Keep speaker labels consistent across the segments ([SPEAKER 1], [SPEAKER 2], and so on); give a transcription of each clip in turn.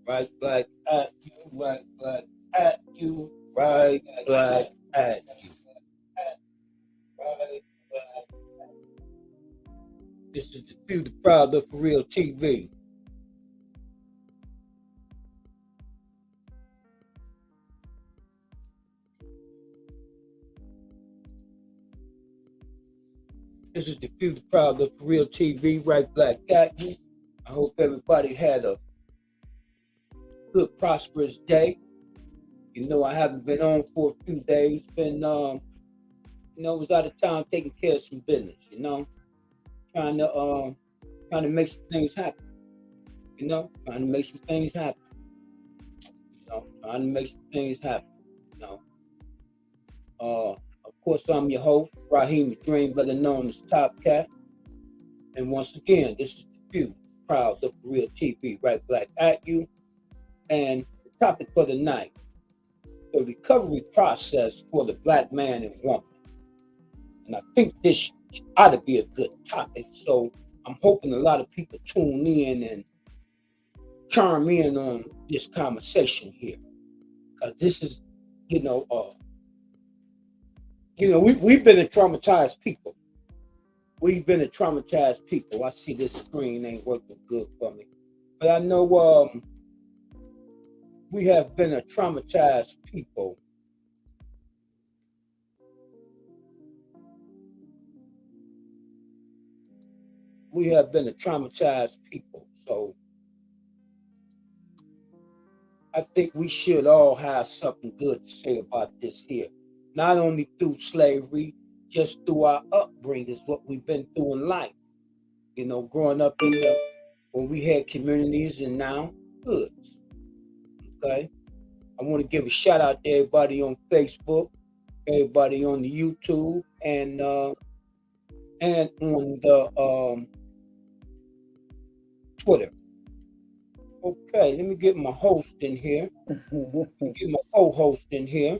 [SPEAKER 1] Right black at you, right black at you, right black at you. Right black. This is the Few the Proud of For Real TV. This is the Few the Proud of For Real TV, right black at you. I hope everybody had a good, prosperous day. I haven't been on for a few days. Was out of town taking care of some business. Trying to um, trying to make some things happen. Trying to make some things happen. Trying to make some things happen. You know, of course, I'm your host, Raheem the Dream, better known as Top Cat. And once again, this is the Few Proud of For Real TV, right black at you. And the topic for the night: the recovery process for the black man and woman. And I think this ought to be a good topic. So I'm hoping a lot of people tune in and chime in on this conversation here. Because this is, you know, uh, we've been a traumatized people. We've been a traumatized people. I see this screen ain't working good for me. But I know we have been a traumatized people. We have been a traumatized people. So I think we should all have something good to say about this here. Not only through slavery, just through our upbringings, what we've been through in life. Growing up when we had communities and now hoods. Okay. I want to give a shout out to everybody on Facebook, everybody on the YouTube, and on the Twitter. Okay, let me get my host in here. Let me get my co-host in here.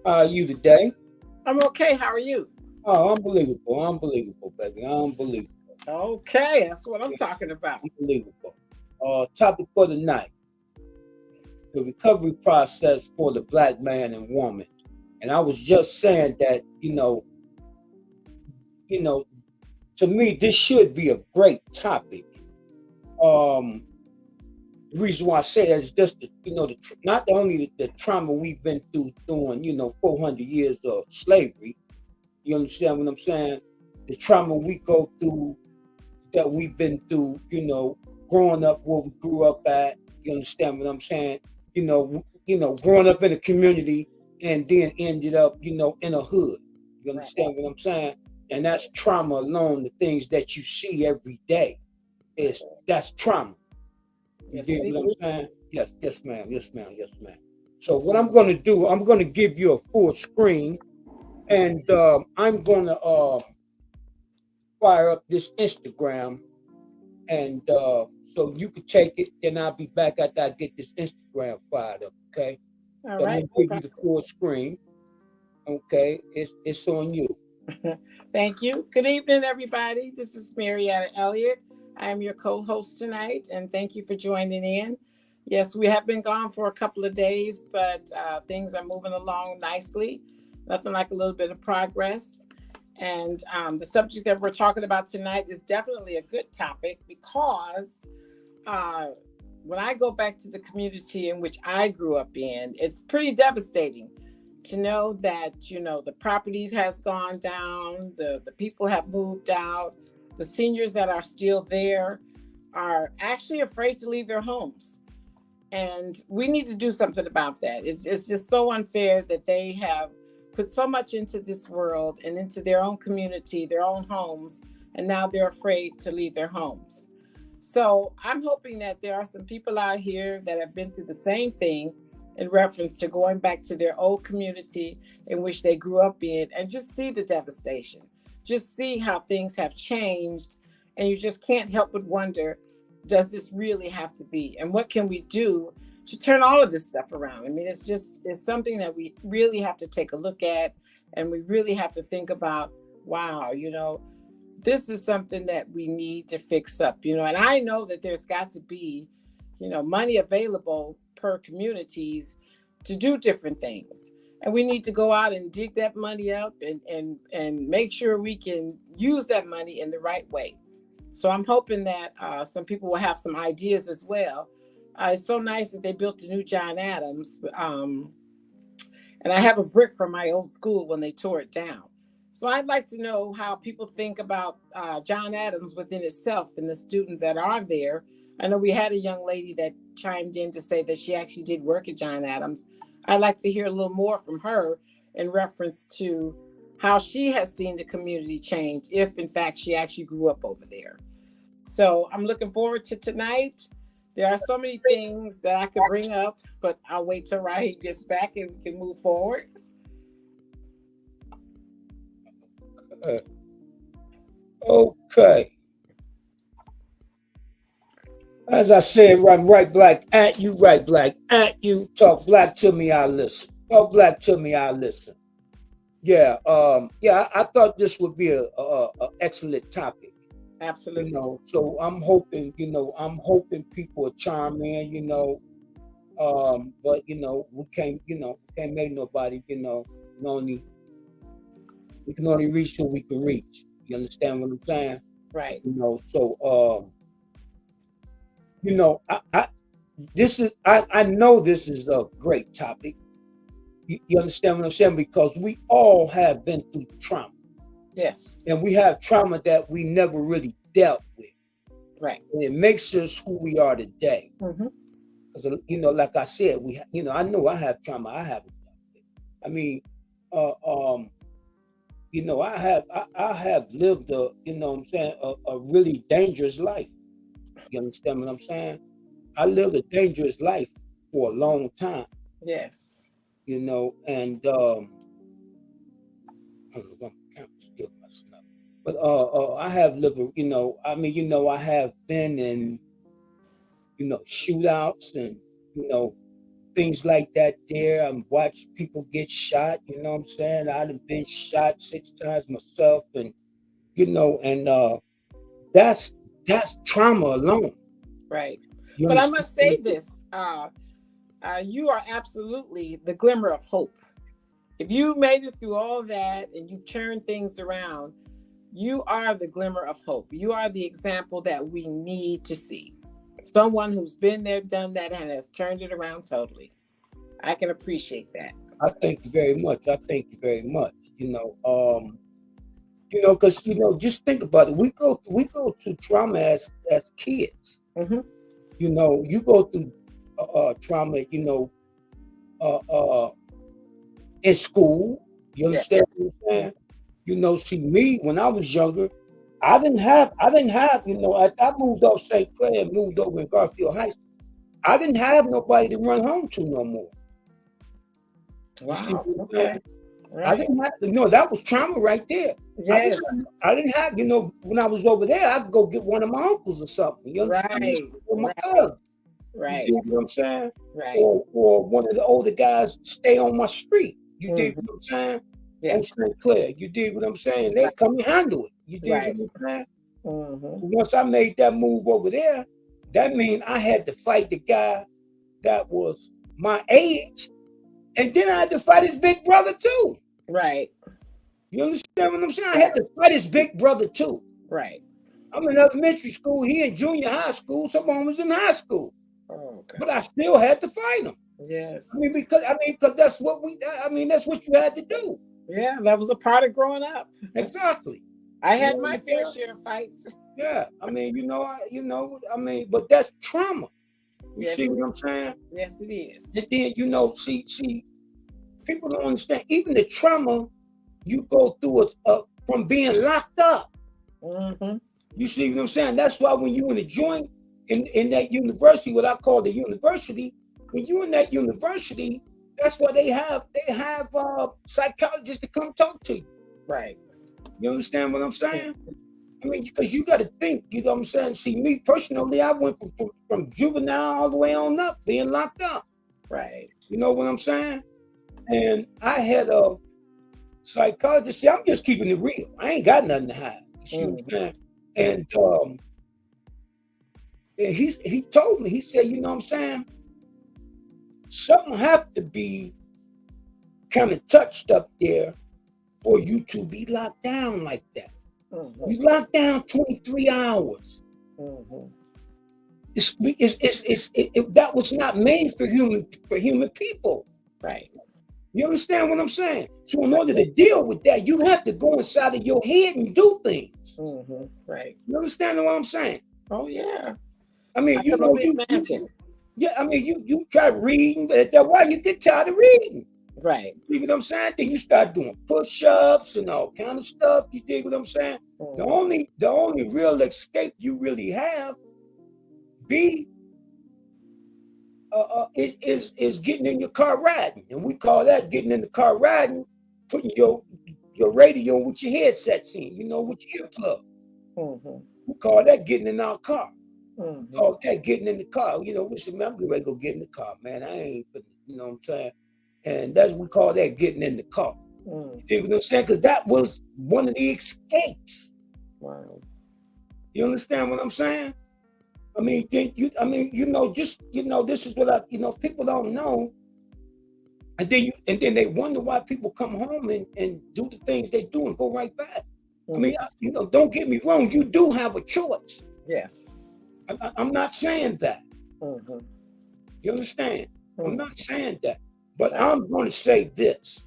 [SPEAKER 1] How are you today?
[SPEAKER 2] I'm okay. How are you?
[SPEAKER 1] Oh, unbelievable, baby, unbelievable.
[SPEAKER 2] Okay, that's what I'm talking about.
[SPEAKER 1] Unbelievable. Topic for the night: the recovery process for the black man and woman. And I was just saying that, you know, to me, this should be a great topic. Um, the reason why I say that is just not only the trauma we've been through during 400 years of slavery. You understand what I'm saying? The trauma we go through, that we've been through, growing up where we grew up at. You understand what I'm saying? Growing up in a community and then ended up, in a hood. You understand what I'm saying? And that's trauma alone. The things that you see every day that's trauma. You get what I'm saying? Yes, yes, ma'am, yes, ma'am, yes, ma'am. So what I'm gonna do, I'm gonna give you a full screen, and I'm gonna fire up this Instagram, and so you can take it. Then I'll be back after I get this Instagram fired up. Okay.
[SPEAKER 2] All
[SPEAKER 1] So I'm
[SPEAKER 2] right.
[SPEAKER 1] gonna give you the full screen. Okay, it's on you.
[SPEAKER 2] Thank you. Good evening, everybody. This is Marietta Elliott. I am your co-host tonight, and thank you for joining in. Yes, we have been gone for a couple of days, but things are moving along nicely. Nothing like a little bit of progress. And the subject that we're talking about tonight is definitely a good topic because uh, when I go back to the community in which I grew up in, it's pretty devastating to know that the properties has gone down, the people have moved out, the seniors that are still there are actually afraid to leave their homes, and we need to do something about that. It's just so unfair that they have put so much into this world and into their own community, their own homes, and now they're afraid to leave their homes. So I'm hoping that there are some people out here that have been through the same thing in reference to going back to their old community in which they grew up in and just see the devastation, just see how things have changed. And you just can't help but wonder, does this really have to be? And what can we do to turn all of this stuff around? I mean, it's something that we really have to take a look at, and we really have to think about, wow, this is something that we need to fix up, and I know that there's got to be, money available per communities to do different things. And we need to go out and dig that money up and make sure we can use that money in the right way. So I'm hoping that some people will have some ideas as well. It's so nice that they built the new John Adams. And I have a brick from my old school when they tore it down. So I'd like to know how people think about John Adams within itself and the students that are there. I know we had a young lady that chimed in to say that she actually did work at John Adams. I'd like to hear a little more from her in reference to how she has seen the community change, if in fact she actually grew up over there. So I'm looking forward to tonight. There are so many things that I could bring up, but I'll wait till Raheem gets back and we can move forward.
[SPEAKER 1] Okay. As I said, I'm right black at you, right black at you. Talk black to me, I listen. Talk black to me, I listen. Yeah, I thought this would be a excellent topic.
[SPEAKER 2] Absolutely.
[SPEAKER 1] So I'm hoping, people will chime in, but we can't make nobody, we can only reach who we can reach. You understand what I'm saying?
[SPEAKER 2] Right.
[SPEAKER 1] So I know this is a great topic. You understand what I'm saying? Because we all have been through trauma.
[SPEAKER 2] Yes.
[SPEAKER 1] And we have trauma that we never really dealt with.
[SPEAKER 2] Right.
[SPEAKER 1] And it makes us who we are today. Because, like I said, I know I have trauma I haven't dealt with. I mean, I have lived a really dangerous life. You understand what I'm saying? I lived a dangerous life for a long time.
[SPEAKER 2] Yes.
[SPEAKER 1] And I don't know why my camera's still messing up. But I have lived, I have been in, shootouts and, things like that there. I've watched people get shot, you know what I'm saying? I've been shot 6 times myself and, that's trauma alone.
[SPEAKER 2] Right. But I must say this, you are absolutely the glimmer of hope. If you made it through all that and you've turned things around, you are the glimmer of hope. You are the example that we need to see. Someone who's been there, done that, and has turned it around totally. I can appreciate that.
[SPEAKER 1] I thank you very much. Because just think about it. We go through trauma as kids.
[SPEAKER 2] Mm-hmm.
[SPEAKER 1] You go through trauma. In school. You understand what I'm saying? See me when I was younger. I didn't have. I moved off St. Clair and moved over in Garfield Heights. I didn't have nobody to run home to no more.
[SPEAKER 2] Wow. Okay.
[SPEAKER 1] Right. I didn't have that was trauma right there.
[SPEAKER 2] Yes.
[SPEAKER 1] I didn't have, when I was over there, I could go get one of my uncles or something. You understand?
[SPEAKER 2] Right.
[SPEAKER 1] Or my cousin.
[SPEAKER 2] Right.
[SPEAKER 1] You know what I'm saying?
[SPEAKER 2] Right.
[SPEAKER 1] Or one of the older guys stay on my street. You dig what I'm saying?
[SPEAKER 2] Yes.
[SPEAKER 1] On St. Clair. You dig what I'm saying? They come and handle it. You dig what I'm saying? Once I made that move over there, that means I had to fight the guy that was my age, and then I had to fight his big brother too.
[SPEAKER 2] Right.
[SPEAKER 1] You understand what I'm saying? I had to fight his big brother too.
[SPEAKER 2] Right.
[SPEAKER 1] I'm in elementary school. He in junior high school. Someone was in high school.
[SPEAKER 2] Oh, okay.
[SPEAKER 1] But I still had to fight him.
[SPEAKER 2] Yes.
[SPEAKER 1] Because that's what that's what you had to do.
[SPEAKER 2] Yeah, that was a part of growing up.
[SPEAKER 1] Exactly.
[SPEAKER 2] I had my fair share of fights.
[SPEAKER 1] Yeah. But that's trauma. You see what I'm saying?
[SPEAKER 2] Yes, it is.
[SPEAKER 1] And then, see, people don't understand. Even the trauma you go through from being locked up. You see what I'm saying? That's why when you in a joint in that university, what I call the university, when you in that university, that's why they have psychologists to come talk to you.
[SPEAKER 2] Right.
[SPEAKER 1] You understand what I'm saying? Because you got to think, you know what I'm saying? See, me personally, I went from juvenile all the way on up, being locked up.
[SPEAKER 2] Right.
[SPEAKER 1] You know what I'm saying? And I had a psychologist. See, I'm just keeping it real. I ain't got nothing to hide. You see what I'm saying? And And he told me, he said, you know what I'm saying? Something have to be kind of touched up there for you to be locked down like that.
[SPEAKER 2] Mhm.
[SPEAKER 1] You locked down 23 hours.
[SPEAKER 2] Mhm.
[SPEAKER 1] That was not made for human people.
[SPEAKER 2] Right.
[SPEAKER 1] You understand what I'm saying? So in order to deal with that, you have to go inside of your head and do things.
[SPEAKER 2] Mhm. Right.
[SPEAKER 1] You understand what I'm saying?
[SPEAKER 2] Oh yeah.
[SPEAKER 1] I mean,
[SPEAKER 2] I can only imagine.
[SPEAKER 1] yeah, I mean, you try reading, but after a while you get tired of reading.
[SPEAKER 2] Right.
[SPEAKER 1] You dig what I'm saying? Then you start doing push-ups and all kind of stuff. You dig what I'm saying? The
[SPEAKER 2] Mhm.
[SPEAKER 1] only real escape you really have be is getting in your car riding, and we call that getting in the car riding, putting your radio with your headsets in, with your earplug.
[SPEAKER 2] Mhm.
[SPEAKER 1] We call that getting in our car. We
[SPEAKER 2] Mhm.
[SPEAKER 1] call that getting in the car. We say, man, I'm getting ready to go get in the car, man. I ain't, you know what I'm saying? And that's what we call that getting in the car.
[SPEAKER 2] Mhm.
[SPEAKER 1] You dig what I'm saying? Because that was one of the escapes.
[SPEAKER 2] Wow.
[SPEAKER 1] You understand what I'm saying? I mean, this is what people don't know. And then they wonder why people come home and do the things they do and go right back. I mean, don't get me wrong, you do have a choice.
[SPEAKER 2] Yes.
[SPEAKER 1] I'm not saying that.
[SPEAKER 2] Mhm.
[SPEAKER 1] You understand? I'm
[SPEAKER 2] Mhm.
[SPEAKER 1] not saying that. But
[SPEAKER 2] Right.
[SPEAKER 1] I'm going to say this.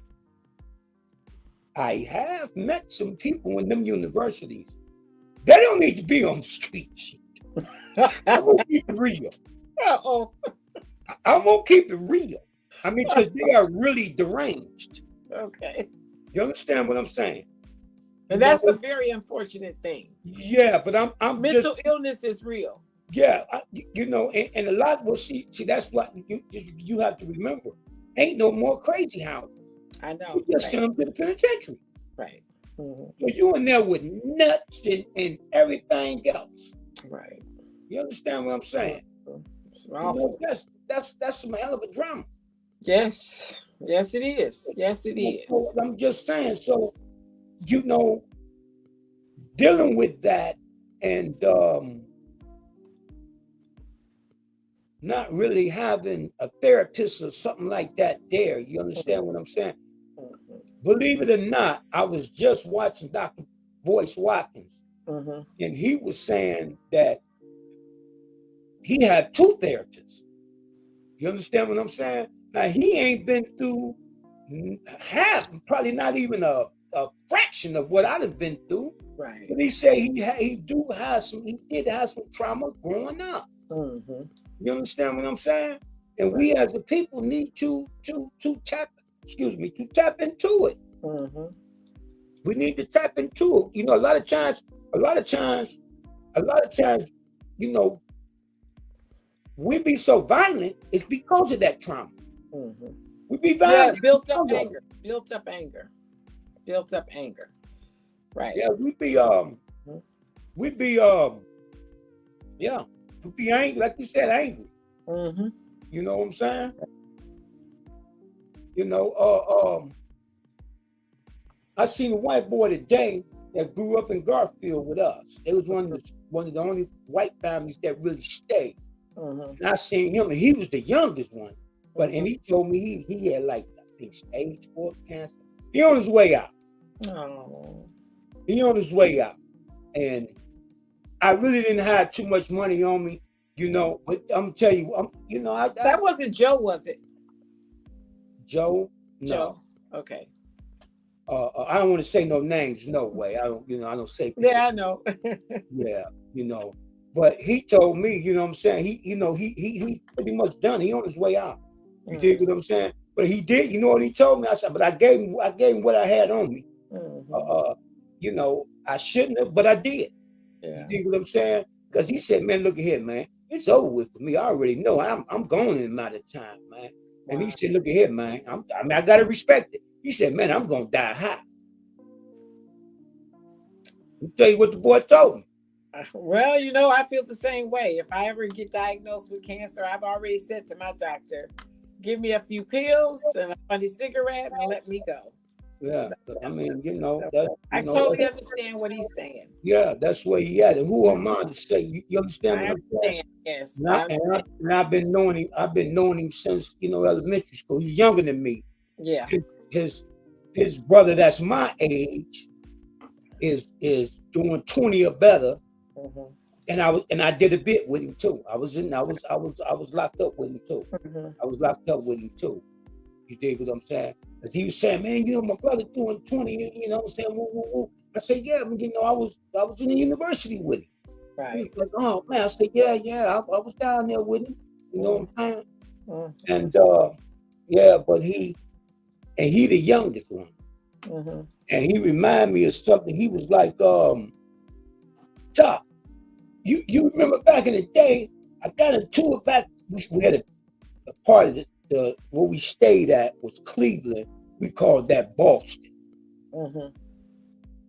[SPEAKER 1] I have met some people in them universities. They don't need to be on the streets. I'm going to keep it real.
[SPEAKER 2] Oh.
[SPEAKER 1] I'm going to keep it real. I mean, because they are really deranged.
[SPEAKER 2] Okay.
[SPEAKER 1] You understand what I'm saying?
[SPEAKER 2] And that's a very unfortunate thing.
[SPEAKER 1] Yeah, but I'm just
[SPEAKER 2] Mental illness is real.
[SPEAKER 1] yeah, and a lot will see that's what you have to remember. Ain't no more crazy houses.
[SPEAKER 2] I know.
[SPEAKER 1] You just
[SPEAKER 2] Right.
[SPEAKER 1] send them to the penitentiary.
[SPEAKER 2] Right. Mhm.
[SPEAKER 1] So you in there with nuts and everything else.
[SPEAKER 2] Right.
[SPEAKER 1] You understand what I'm saying?
[SPEAKER 2] It's awful.
[SPEAKER 1] That's some hell of a drama.
[SPEAKER 2] Yes. Yes, it is. Yes, it
[SPEAKER 1] So
[SPEAKER 2] is.
[SPEAKER 1] I'm just saying. So you know, dealing with that and not really having a therapist or something like that there. You understand what I'm saying?
[SPEAKER 2] Mhm.
[SPEAKER 1] Believe it or not, I was just watching Dr. Boyce Watkins,
[SPEAKER 2] Mhm.
[SPEAKER 1] and he was saying that he had two therapists. You understand what I'm saying? Now he ain't been through half, probably not even a fraction of what I've been through.
[SPEAKER 2] Right.
[SPEAKER 1] But he said he did have some trauma growing up.
[SPEAKER 2] Mhm.
[SPEAKER 1] You understand what I'm saying? And
[SPEAKER 2] Right.
[SPEAKER 1] we as a people need to tap into it.
[SPEAKER 2] Mhm.
[SPEAKER 1] We need to tap into it. A lot of times, a lot of times, a lot of times, you know, we be so violent, it's because of that trauma.
[SPEAKER 2] Mhm.
[SPEAKER 1] We be
[SPEAKER 2] Yeah,
[SPEAKER 1] violent
[SPEAKER 2] built up
[SPEAKER 1] because of
[SPEAKER 2] anger.
[SPEAKER 1] it.
[SPEAKER 2] Built up anger. Built up anger. Right.
[SPEAKER 1] Yeah,
[SPEAKER 2] Mhm.
[SPEAKER 1] we be yeah, we be angry, like you said, angry.
[SPEAKER 2] Mhm.
[SPEAKER 1] You know what I'm saying? You know, I seen a white boy today that grew up in Garfield with us. They was one of the only white families that really stayed.
[SPEAKER 2] Mhm.
[SPEAKER 1] And I seen him, and he was the youngest one. And
[SPEAKER 2] Mhm.
[SPEAKER 1] he told me he had like I think stage 4 cancer. He on his way out.
[SPEAKER 2] Oh.
[SPEAKER 1] He on his way out. And I really didn't have too much money on me, But I'm gonna tell you,
[SPEAKER 2] That wasn't Joe, was it?
[SPEAKER 1] Joe, no.
[SPEAKER 2] Joe. Okay.
[SPEAKER 1] I don't want to say no names, no way. I don't, I don't say people.
[SPEAKER 2] Yeah, I know.
[SPEAKER 1] Yeah, But he told me, you know what I'm saying? He pretty much done. He on his way out. You dig what I'm saying? But he did, you know what he told me? I said, but I gave him what I had on me.
[SPEAKER 2] Mhm.
[SPEAKER 1] I shouldn't have, but I did. You
[SPEAKER 2] Yeah.
[SPEAKER 1] dig what I'm saying? Because he said, man, look at here, man. It's over with for me. I already know. I'm gone in a matter of time, man. And he
[SPEAKER 2] Wow.
[SPEAKER 1] said, look at here, man. I gotta respect it. He said, man, I'm gonna die high. Let me tell you what the boy told me.
[SPEAKER 2] Well, I feel the same way. If I ever get diagnosed with cancer, I've already said to my doctor, give me a few pills and a funny cigarette and let me go.
[SPEAKER 1] Yeah. I mean, you know,
[SPEAKER 2] So
[SPEAKER 1] that's
[SPEAKER 2] I totally understand what he's saying.
[SPEAKER 1] yeah, that's where he at. And who am I to say? You understand
[SPEAKER 2] I
[SPEAKER 1] what I'm saying?
[SPEAKER 2] understand. Yes,
[SPEAKER 1] And,
[SPEAKER 2] I understand.
[SPEAKER 1] I've been knowing him. I've been knowing him since elementary school. He's younger than me.
[SPEAKER 2] Yeah.
[SPEAKER 1] His his, his brother that's my age is doing 20 or better.
[SPEAKER 2] Hmm.
[SPEAKER 1] And I did a bit with him too. I was locked up with him too.
[SPEAKER 2] Hmm.
[SPEAKER 1] I was locked up with him too. You dig what I'm saying? Because he was saying, man, you know, my brother doing 20, you know what I'm saying? Woo, woo, woo. I said, yeah, but you know, I was in the university with him. He was
[SPEAKER 2] Right.
[SPEAKER 1] like, oh man, I said, yeah, I was down there with him. You know what I'm saying?
[SPEAKER 2] Mm-hmm.
[SPEAKER 1] And yeah, but he the youngest one.
[SPEAKER 2] Mm-hmm.
[SPEAKER 1] And he reminded me of something. He was like, Top, you remember back in the day, I got into it back, we had a part of the where we stayed at was Cleveland. We called that Boston.
[SPEAKER 2] Mm-hmm.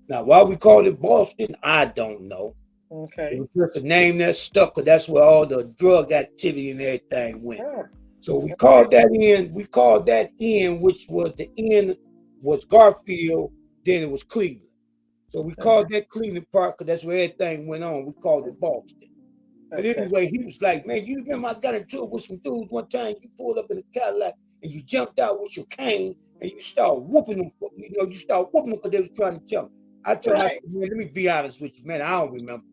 [SPEAKER 1] Now, why we called it Boston, I don't know. It
[SPEAKER 2] Okay.
[SPEAKER 1] was just a name that stuck, because that's where all the drug activity and everything went.
[SPEAKER 2] Sure.
[SPEAKER 1] So we called that in. We called that in, which was the end was Garfield. Then it was Cleveland. So we called that Cleveland Park because that's where everything went on. We called it Boston. But
[SPEAKER 2] Okay.
[SPEAKER 1] anyway, he was like, "Man, you remember I got into it with some dudes one time? You pulled up in a Cadillac and you jumped out with your cane and you start whooping them. You know, you start whooping them because they was trying to jump." I told him, I said,
[SPEAKER 2] Right.
[SPEAKER 1] "Man, let me be honest with you, man. I don't remember."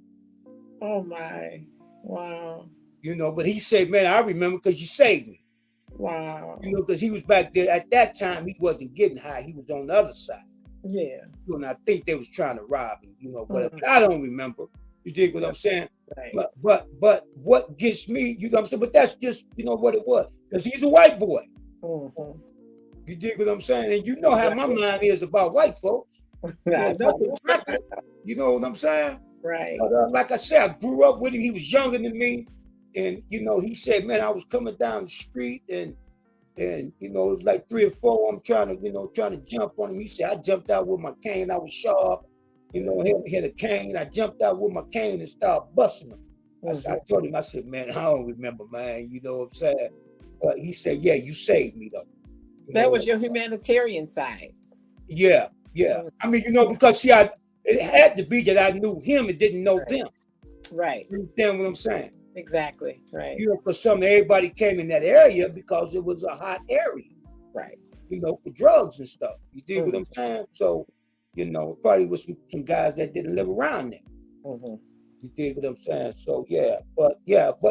[SPEAKER 2] Oh my. Wow.
[SPEAKER 1] You know, but he said, "Man, I remember because you saved me."
[SPEAKER 2] Wow.
[SPEAKER 1] You know, because he was back there at that time. He wasn't getting high. He was on the other side.
[SPEAKER 2] Yeah.
[SPEAKER 1] And I think they was trying to rob him. You know, but
[SPEAKER 2] Mhm.
[SPEAKER 1] I don't remember. You dig what I'm saying?
[SPEAKER 2] Right.
[SPEAKER 1] But what gets me, you know what I'm saying? But that's just, you know what it was. Because he's a white boy.
[SPEAKER 2] Mm-hmm.
[SPEAKER 1] You dig what I'm saying? And you know how my mind is about white folks. You
[SPEAKER 2] I
[SPEAKER 1] know,
[SPEAKER 2] know.
[SPEAKER 1] broken record. You know what I'm saying?
[SPEAKER 2] Right.
[SPEAKER 1] But like I said, I grew up with him. He was younger than me. And, you know, he said, man, I was coming down the street and you know, it was like 3 or 4. I'm trying to jump on him. He said, I jumped out with my cane. I was sharp. You know, had a cane. I jumped out with my cane and started busting him. I told him, I said, man, I don't remember, man. You know what I'm saying? But he said, yeah, you saved me though. You
[SPEAKER 2] That
[SPEAKER 1] know,
[SPEAKER 2] was your humanitarian side.
[SPEAKER 1] yeah. I mean, you know, because see, it had to be that I knew him and didn't know them.
[SPEAKER 2] Right.
[SPEAKER 1] You understand what I'm saying?
[SPEAKER 2] Exactly. Right.
[SPEAKER 1] You know, because everybody came in that area because it was a hot area.
[SPEAKER 2] Right.
[SPEAKER 1] You know, for drugs and stuff. You dig what I'm saying? So, you know, probably was some guys that didn't live around there.
[SPEAKER 2] Mm-hmm.
[SPEAKER 1] You dig what I'm saying? So yeah, but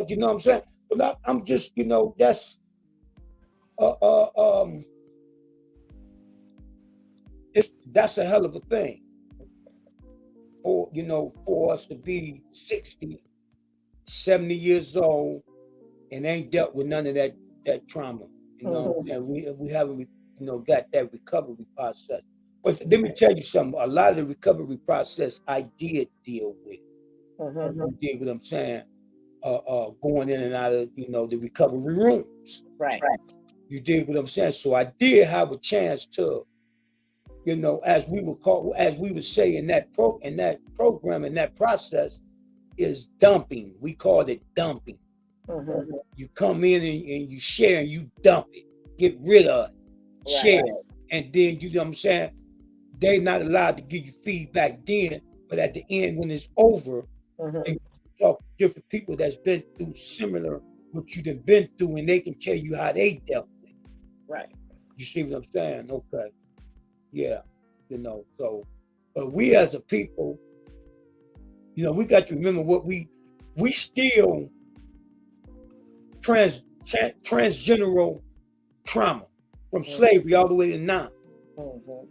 [SPEAKER 1] you know what I'm saying? But I'm just, you know, that's uh, uh um that's a hell of a thing. For you know, for us to be 60, 70 years old and ain't dealt with none of that trauma. You know, and we haven't you know got that recovery process. But let me tell you something. A lot of the recovery process I did deal with. You dig what I'm saying? Going in and out of the recovery rooms.
[SPEAKER 2] Right.
[SPEAKER 1] You dig what I'm saying? So I did have a chance to, as we would say in that program in that process is dumping. We called it dumping. You come in and you share and you dump it, get rid of it, share it, and then you know what I'm saying. They're not allowed to give you feedback then, but at the end when it's over, they talk to different people that's been through similar what you've been through, and they can tell you how they dealt with it.
[SPEAKER 2] Right.
[SPEAKER 1] You see what I'm saying? Okay. Yeah. So but we as a people, we got to remember what we still transgeneral trauma from slavery all the way to now.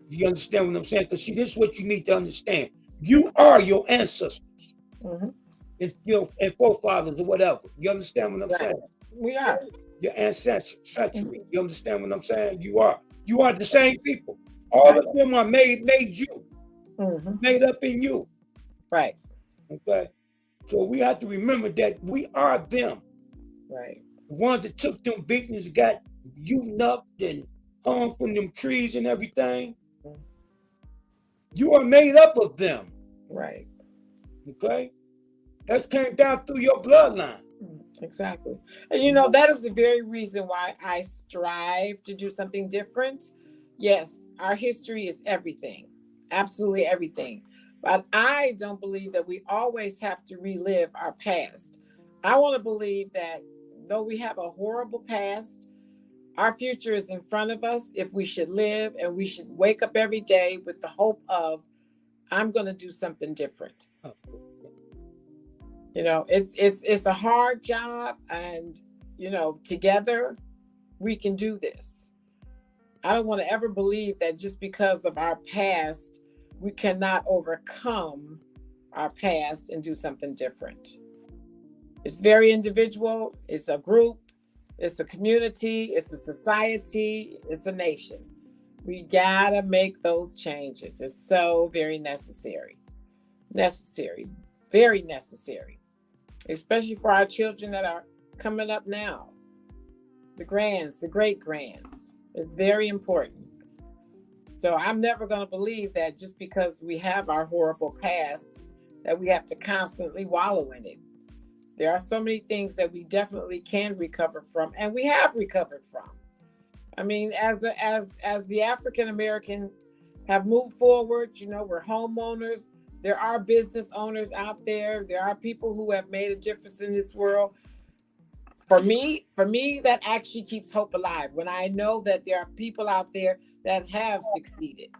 [SPEAKER 1] You understand what I'm saying? Because see, this is what you need to understand. You are your ancestors. And, and forefathers or whatever. You understand what I'm saying?
[SPEAKER 2] We are.
[SPEAKER 1] Your ancestry. You understand what I'm saying? You are the same people. All of them are made you. Made up in you.
[SPEAKER 2] Right.
[SPEAKER 1] Okay. So we have to remember that we are them.
[SPEAKER 2] Right.
[SPEAKER 1] The ones that took them beatings, got you nupped and hung from them trees and everything. You are made up of them.
[SPEAKER 2] Right.
[SPEAKER 1] Okay. That came down through your bloodline.
[SPEAKER 2] Exactly. And that is the very reason why I strive to do something different. yes, our history is everything, absolutely everything. But I don't believe that we always have to relive our past. I want to believe that though we have a horrible past, our future is in front of us if we should live, and we should wake up every day with the hope of, I'm going to do something different.
[SPEAKER 1] Oh,
[SPEAKER 2] It's a hard job, and together we can do this. I don't want to ever believe that just because of our past, we cannot overcome our past and do something different. It's very individual, it's a group, it's a community, it's a society, it's a nation. We gotta make those changes. It's so very necessary. Necessary, very necessary, especially for our children that are coming up now, the grands, the great grands. It's very important. So I'm never going to believe that just because we have our horrible past, that we have to constantly wallow in it. There are so many things that we definitely can recover from, and we have recovered from. I mean, as the African American have moved forward, we're homeowners. There are business owners out there. There are people who have made a difference in this world. For me, that actually keeps hope alive when I know that there are people out there that have succeeded.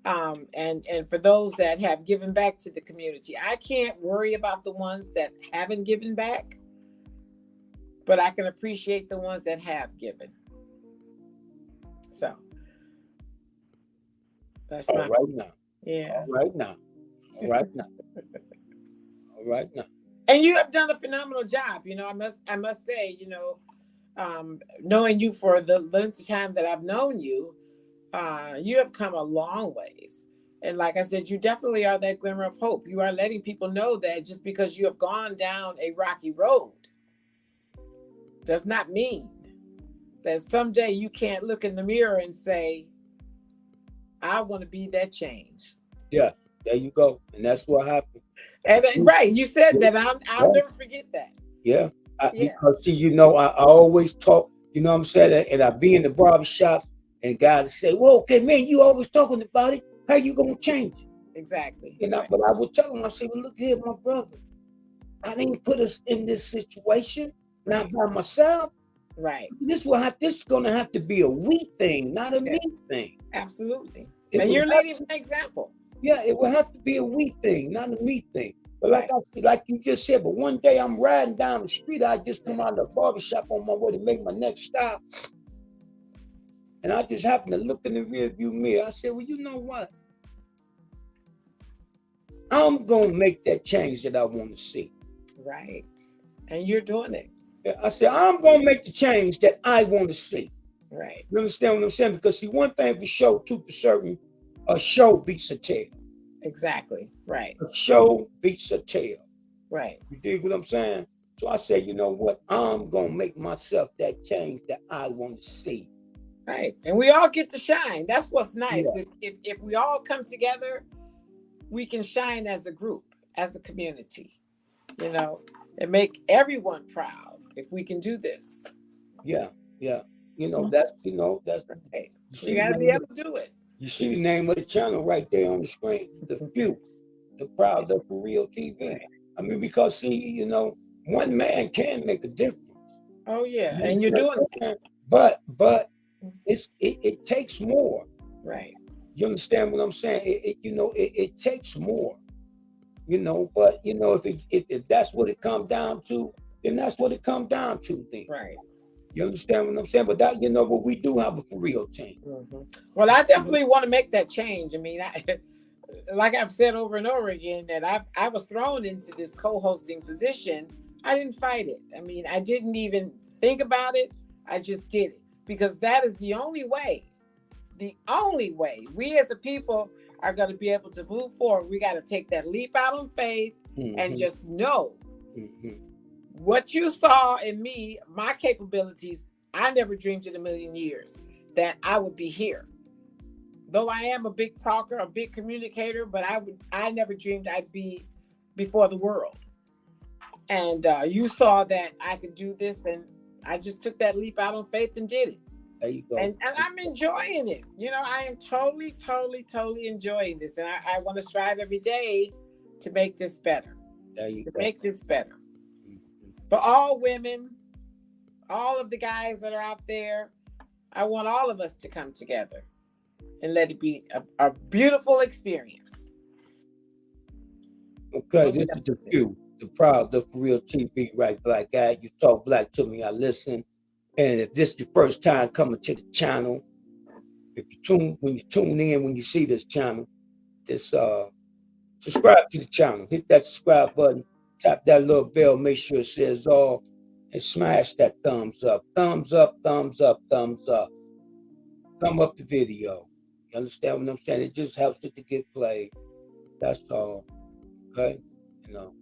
[SPEAKER 2] And for those that have given back to the community, I can't worry about the ones that haven't given back, but I can appreciate the ones that have given. So that's
[SPEAKER 1] all
[SPEAKER 2] my
[SPEAKER 1] right now.
[SPEAKER 2] yeah.
[SPEAKER 1] All right now. All right now. All right now.
[SPEAKER 2] And you have done a phenomenal job. I must say, knowing you for the length of time that I've known you, you have come a long ways. And like I said, you definitely are that glimmer of hope. You are letting people know that just because you have gone down a rocky road does not mean that someday you can't look in the mirror and say, I want to be that change.
[SPEAKER 1] Yeah, there you go. And that's what happened.
[SPEAKER 2] And right, you said that. I'll never forget that.
[SPEAKER 1] Yeah.
[SPEAKER 2] Yeah.
[SPEAKER 1] Because see, I always talk, what I'm saying, and I be in the barbershop and guys say, well, okay, man, you always talking about it. How you gonna change it?
[SPEAKER 2] Exactly.
[SPEAKER 1] But I would tell them, I say, well, look here, my brother. I didn't put us in this situation, not by myself.
[SPEAKER 2] Right.
[SPEAKER 1] This is gonna have to be a we thing, not a me thing.
[SPEAKER 2] Absolutely. And you're leading an example.
[SPEAKER 1] Yeah, it will have to be a we thing, not a me thing. But like you just said, but one day I'm riding down the street, I just come out of the barbershop on my way to make my next stop. And I just happened to look in the rearview mirror. I said, well, you know what? I'm gonna make that change that I want to see.
[SPEAKER 2] Right. And you're doing it.
[SPEAKER 1] I said, I'm gonna make the change that I want to see.
[SPEAKER 2] Right.
[SPEAKER 1] You understand what I'm saying? Because see, one thing for sure, too, for certain, a show beats a tale.
[SPEAKER 2] Exactly. Right.
[SPEAKER 1] A show beats a tale.
[SPEAKER 2] Right.
[SPEAKER 1] You dig what I'm saying? So I said, you know what? I'm gonna make myself that change that I want to see.
[SPEAKER 2] Right. And we all get to shine. That's what's nice. Yeah. If we all come together, we can shine as a group, as a community, and make everyone proud if we can do this.
[SPEAKER 1] Yeah. Yeah. That's
[SPEAKER 2] right. You gotta be able to do it.
[SPEAKER 1] You see the name of the channel right there on the screen, The Few, the Proud of For Real TV. I mean, because see, one man can make a difference.
[SPEAKER 2] Oh yeah, and you're doing that.
[SPEAKER 1] But it takes more.
[SPEAKER 2] Right.
[SPEAKER 1] You understand what I'm saying? It takes more. But if that's what it comes down to, then that's what it comes down to. Then.
[SPEAKER 2] Right.
[SPEAKER 1] You understand what I'm saying? But that, but we do have a For Real team.
[SPEAKER 2] Mm-hmm. Well, I definitely want to make that change. I mean, like I've said over and over again, that I was thrown into this co-hosting position. I didn't fight it. I mean, I didn't even think about it. I just did it because that is the only way. The only way we as a people are going to be able to move forward. We got to take that leap out on faith and just know. What you saw in me, my capabilities, I never dreamed in a million years that I would be here. Though I am a big talker, a big communicator, but I never dreamed I'd be before the world. And you saw that I could do this, and I just took that leap out on faith and did it.
[SPEAKER 1] There you go.
[SPEAKER 2] And I'm enjoying it. You know, I am totally, totally, totally enjoying this. And I want to strive every day to make this better,
[SPEAKER 1] There you
[SPEAKER 2] to
[SPEAKER 1] go.
[SPEAKER 2] make this better
[SPEAKER 1] Mhm.
[SPEAKER 2] for all women, all of the guys that are out there. I want all of us to come together and let it be a beautiful experience.
[SPEAKER 1] Okay,
[SPEAKER 2] Most
[SPEAKER 1] this is the
[SPEAKER 2] definitely.
[SPEAKER 1] few, the proud, the for real TV, right? Black guy. You talk black to me, I listen. And if this is your first time coming to the channel, if you when you tune in, when you see this channel, this subscribe to the channel. Hit that subscribe button, tap that little bell, make sure it says all, and smash that thumbs up. Thumbs up, thumbs up, thumbs up. Thumb up the video. You understand what I'm saying? It just helps it to get played. That's all. Okay? You know,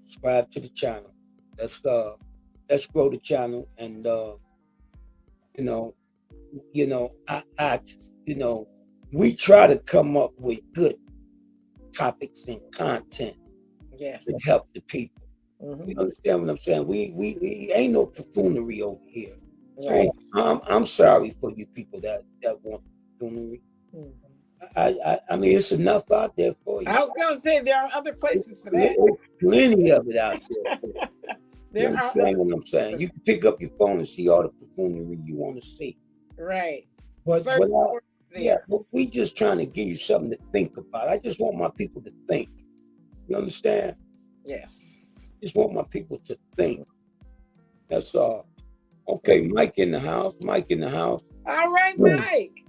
[SPEAKER 1] subscribe to the channel. Let's let's grow the channel and you know, I you know, we try to come up with good topics and content to
[SPEAKER 2] Yes.
[SPEAKER 1] help the people. You
[SPEAKER 2] Hmm.
[SPEAKER 1] understand what I'm saying? We ain't no buffoonery over here. So
[SPEAKER 2] Right.
[SPEAKER 1] I'm sorry for you people that want buffoonery.
[SPEAKER 2] Mhm.
[SPEAKER 1] I mean, it's enough out there for you.
[SPEAKER 2] I was going to say there are other places for that.
[SPEAKER 1] There's plenty of it out there for you. You
[SPEAKER 2] There are
[SPEAKER 1] understand
[SPEAKER 2] other
[SPEAKER 1] what I'm saying? You can pick up your phone and see all the buffoonery you want to see.
[SPEAKER 2] right.
[SPEAKER 1] But
[SPEAKER 2] Certain sports
[SPEAKER 1] yeah,
[SPEAKER 2] there.
[SPEAKER 1] but we just trying to give you something to think about. I just want my people to think. You understand?
[SPEAKER 2] Yes.
[SPEAKER 1] Just want my people to think. That's all. Okay, Mike in the house. Mike in the house.
[SPEAKER 2] All right,
[SPEAKER 1] Mm.
[SPEAKER 2] Mike.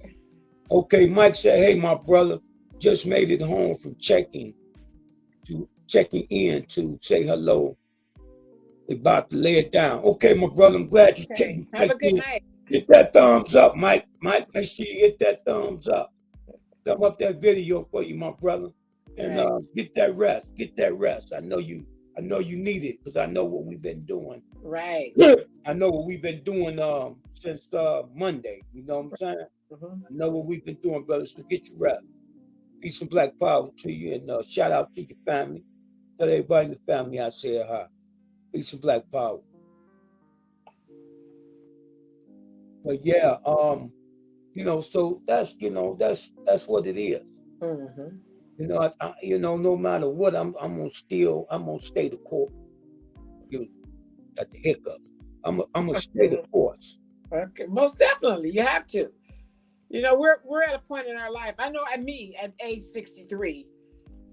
[SPEAKER 1] Okay, Mike said, "Hey, my brother, just made it home from checking in to say hello. We about to lay it down. Okay, my brother, I'm glad you
[SPEAKER 2] Okay. Have a
[SPEAKER 1] checked
[SPEAKER 2] good
[SPEAKER 1] in.
[SPEAKER 2] night.
[SPEAKER 1] Hit that thumbs up, Mike. Mike, make sure you hit that thumbs up. Thumb up that video for you, my brother, and
[SPEAKER 2] Right.
[SPEAKER 1] get that rest. Get that rest. I know you need it because I know what we've been doing.
[SPEAKER 2] Right.
[SPEAKER 1] I know what we've been doing since Monday. You know what I'm saying?
[SPEAKER 2] Hmm.
[SPEAKER 1] I know what we've been doing, brother. So get your rest. Peace and black power to you, and shout out to your family. Tell everybody in the family I said hi. Peace and black power. But yeah, so that's what it is.
[SPEAKER 2] Hmm.
[SPEAKER 1] No matter what, I'm gonna stay the course. You got the hiccups. I'm gonna stay the course.
[SPEAKER 2] Okay. Most definitely, you have to. You know, we're at a point in our life. I know at me at age 63.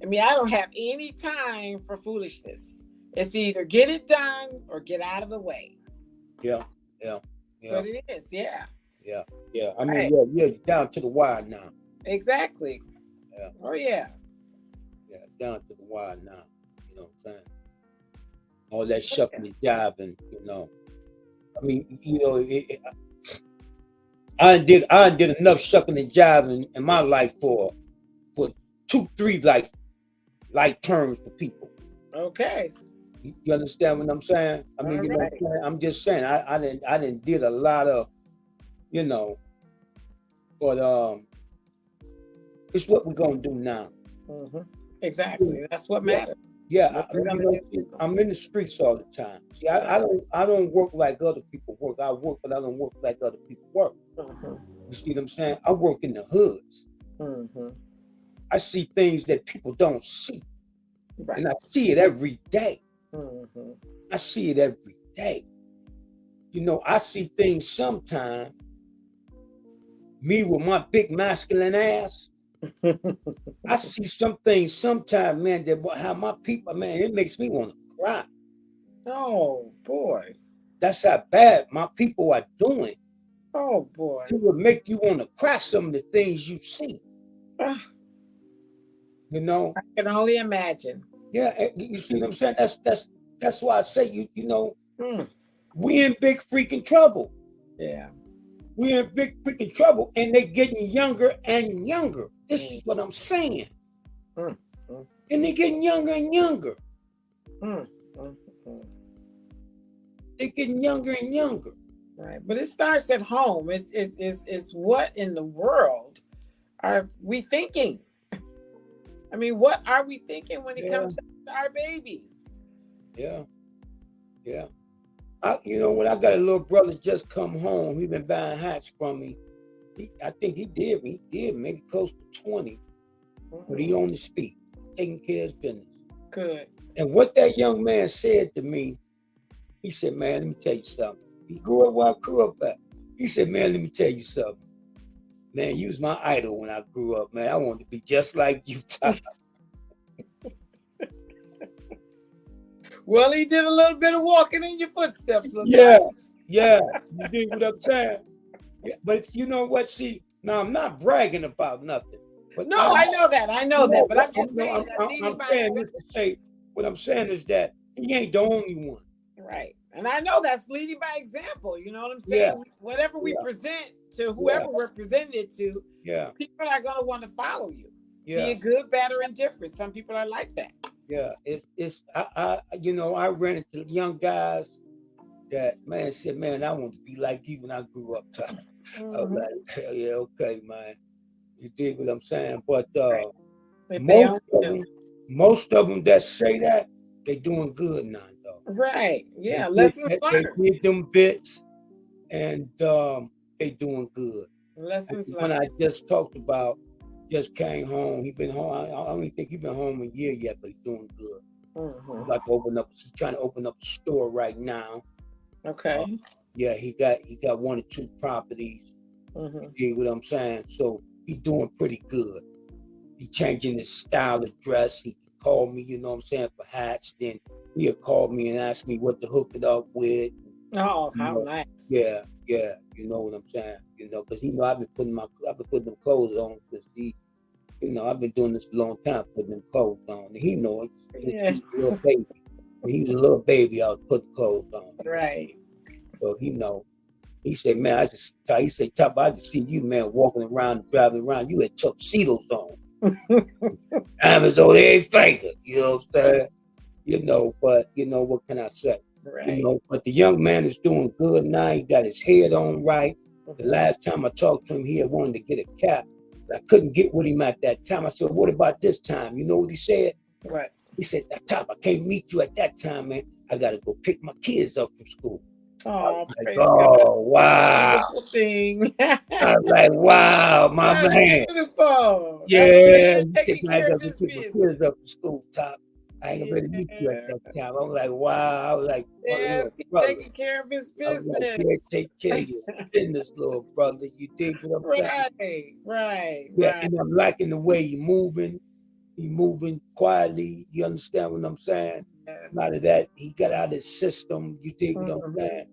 [SPEAKER 2] I mean, I don't have any time for foolishness. It's either get it done or get out of the way.
[SPEAKER 1] Yeah, yeah, yeah,
[SPEAKER 2] But it is, yeah.
[SPEAKER 1] yeah, yeah. I mean,
[SPEAKER 2] Right.
[SPEAKER 1] yeah, you're down to the wire now.
[SPEAKER 2] Exactly.
[SPEAKER 1] Yeah,
[SPEAKER 2] Oh yeah.
[SPEAKER 1] yeah, down to the wire now. You know what I'm saying? All that
[SPEAKER 2] Oh, yeah.
[SPEAKER 1] shucking and jiving. I mean, I did enough shucking and jiving in my life for 2, 3 life terms for people.
[SPEAKER 2] Okay.
[SPEAKER 1] You understand what I'm saying? I
[SPEAKER 2] All
[SPEAKER 1] mean,
[SPEAKER 2] right.
[SPEAKER 1] I'm just saying I didn't did a lot of, you know, but it's what we're gonna do now.
[SPEAKER 2] Hmm. Exactly. That's what
[SPEAKER 1] Yeah,
[SPEAKER 2] matters.
[SPEAKER 1] yeah.
[SPEAKER 2] What
[SPEAKER 1] I
[SPEAKER 2] we're
[SPEAKER 1] mean,
[SPEAKER 2] gonna do.
[SPEAKER 1] I'm in the streets all the time. See, I don't work like other people work. I work, but I don't work like other people work.
[SPEAKER 2] Hmm.
[SPEAKER 1] You see what I'm saying? I work in the hoods.
[SPEAKER 2] Hmm.
[SPEAKER 1] I see things that people don't see,
[SPEAKER 2] Right.
[SPEAKER 1] and I see it every day.
[SPEAKER 2] Hmm.
[SPEAKER 1] I see it every day. I see things sometimes. Me with my big masculine ass, I see some things sometimes, man, that how my people, man, it makes me want to cry.
[SPEAKER 2] Oh boy.
[SPEAKER 1] That's how bad my people are doing.
[SPEAKER 2] Oh boy.
[SPEAKER 1] It would make you want to cry some of the things you see,
[SPEAKER 2] Ah,
[SPEAKER 1] you know.
[SPEAKER 2] I can only imagine.
[SPEAKER 1] Yeah, you see what I'm saying? That's why I say
[SPEAKER 2] Mm.
[SPEAKER 1] we in big freaking trouble.
[SPEAKER 2] Yeah.
[SPEAKER 1] We in big freaking trouble, and they getting younger and younger. This
[SPEAKER 2] Mm.
[SPEAKER 1] is what I'm saying.
[SPEAKER 2] Mm. Mm.
[SPEAKER 1] And they getting younger and younger.
[SPEAKER 2] Mm. Mm. Mm.
[SPEAKER 1] They getting younger and younger.
[SPEAKER 2] Right. But it starts at home. It's what in the world are we thinking? I mean, what are we thinking when it
[SPEAKER 1] Yeah,
[SPEAKER 2] comes to our babies?
[SPEAKER 1] yeah, yeah. when I got a little brother just come home, he been buying hats from me. I think he did maybe close to 20, but he on his feet, taking care of his business.
[SPEAKER 2] Good.
[SPEAKER 1] And what that young man said to me, he said, man, let me tell you something. He grew up where I grew up at. He said, man, let me tell you something. Man, you was my idol when I grew up, man. I wanted to be just like you, Todd.
[SPEAKER 2] Well, he did a little bit of walking in your footsteps.
[SPEAKER 1] Yeah. You dig what I'm saying? Yeah, but you know what? See, now I'm not bragging about nothing. But
[SPEAKER 2] no, I know that. But I'm just saying that
[SPEAKER 1] I'm saying this to say, what I'm saying is that he ain't the only one.
[SPEAKER 2] Right. And I know that's leading by example. You know what I'm saying?
[SPEAKER 1] Yeah.
[SPEAKER 2] Whatever we present to whoever we're presenting it to, people are going to want to follow you. Be it good, bad, or indifferent. Some people are like that.
[SPEAKER 1] Yeah. I ran into young guys that, man, said, man, I want to be like you when I grew up. I was like, yeah, okay, man. You dig what I'm saying? But most of them that say that, they doing good now, though.
[SPEAKER 2] Right. Yeah.
[SPEAKER 1] They did them bits, and they doing good.
[SPEAKER 2] Lessons
[SPEAKER 1] learned. When I just talked about, just came home. He been home. I don't even think he been home a year yet, but he's doing good. He's trying to open up a store right now.
[SPEAKER 2] Okay.
[SPEAKER 1] He got 1 or 2 properties. You dig what I'm saying? So he doing pretty good. He changing his style of dress. He called me, you know what I'm saying, for hats. Then he'll call me and ask me what to hook it up with.
[SPEAKER 2] Oh, how nice.
[SPEAKER 1] Yeah. You know what I'm saying? Because I've been putting them clothes on because I've been doing this a long time, putting them clothes on. And he know it.
[SPEAKER 2] Yeah.
[SPEAKER 1] He was a little baby. When he was a little baby, I was putting clothes on.
[SPEAKER 2] Right.
[SPEAKER 1] So he know. He said, man, I just see you, man, walking around, driving around. You had tuxedos on. Diamonds on every finger. You know what I'm saying? But what can I say?
[SPEAKER 2] Right.
[SPEAKER 1] But the young man is doing good now. He got his head on right. The last time I talked to him, he had wanted to get a cap. I couldn't get with him at that time. I said, what about this time? You know what he said?
[SPEAKER 2] What?
[SPEAKER 1] He said, Top, I can't meet you at that time, man. I got to go pick my kids up from school.
[SPEAKER 2] Oh,
[SPEAKER 1] praise God. Wow.
[SPEAKER 2] Beautiful thing.
[SPEAKER 1] I was like, wow, my
[SPEAKER 2] That's
[SPEAKER 1] man.
[SPEAKER 2] Beautiful.
[SPEAKER 1] Yeah.
[SPEAKER 2] Taking care of his
[SPEAKER 1] business. Kids up from school, Top. I ain't gonna meet you at that time. I was like, wow. I was like,
[SPEAKER 2] yes, he's taking care of his business.
[SPEAKER 1] Like, take care of your business, little brother. You dig what I'm saying?
[SPEAKER 2] Right.
[SPEAKER 1] And I'm liking the way he moving. He moving quietly. You understand what I'm saying?
[SPEAKER 2] Yeah.
[SPEAKER 1] A lot of that, he got out of his system. You dig what I'm saying?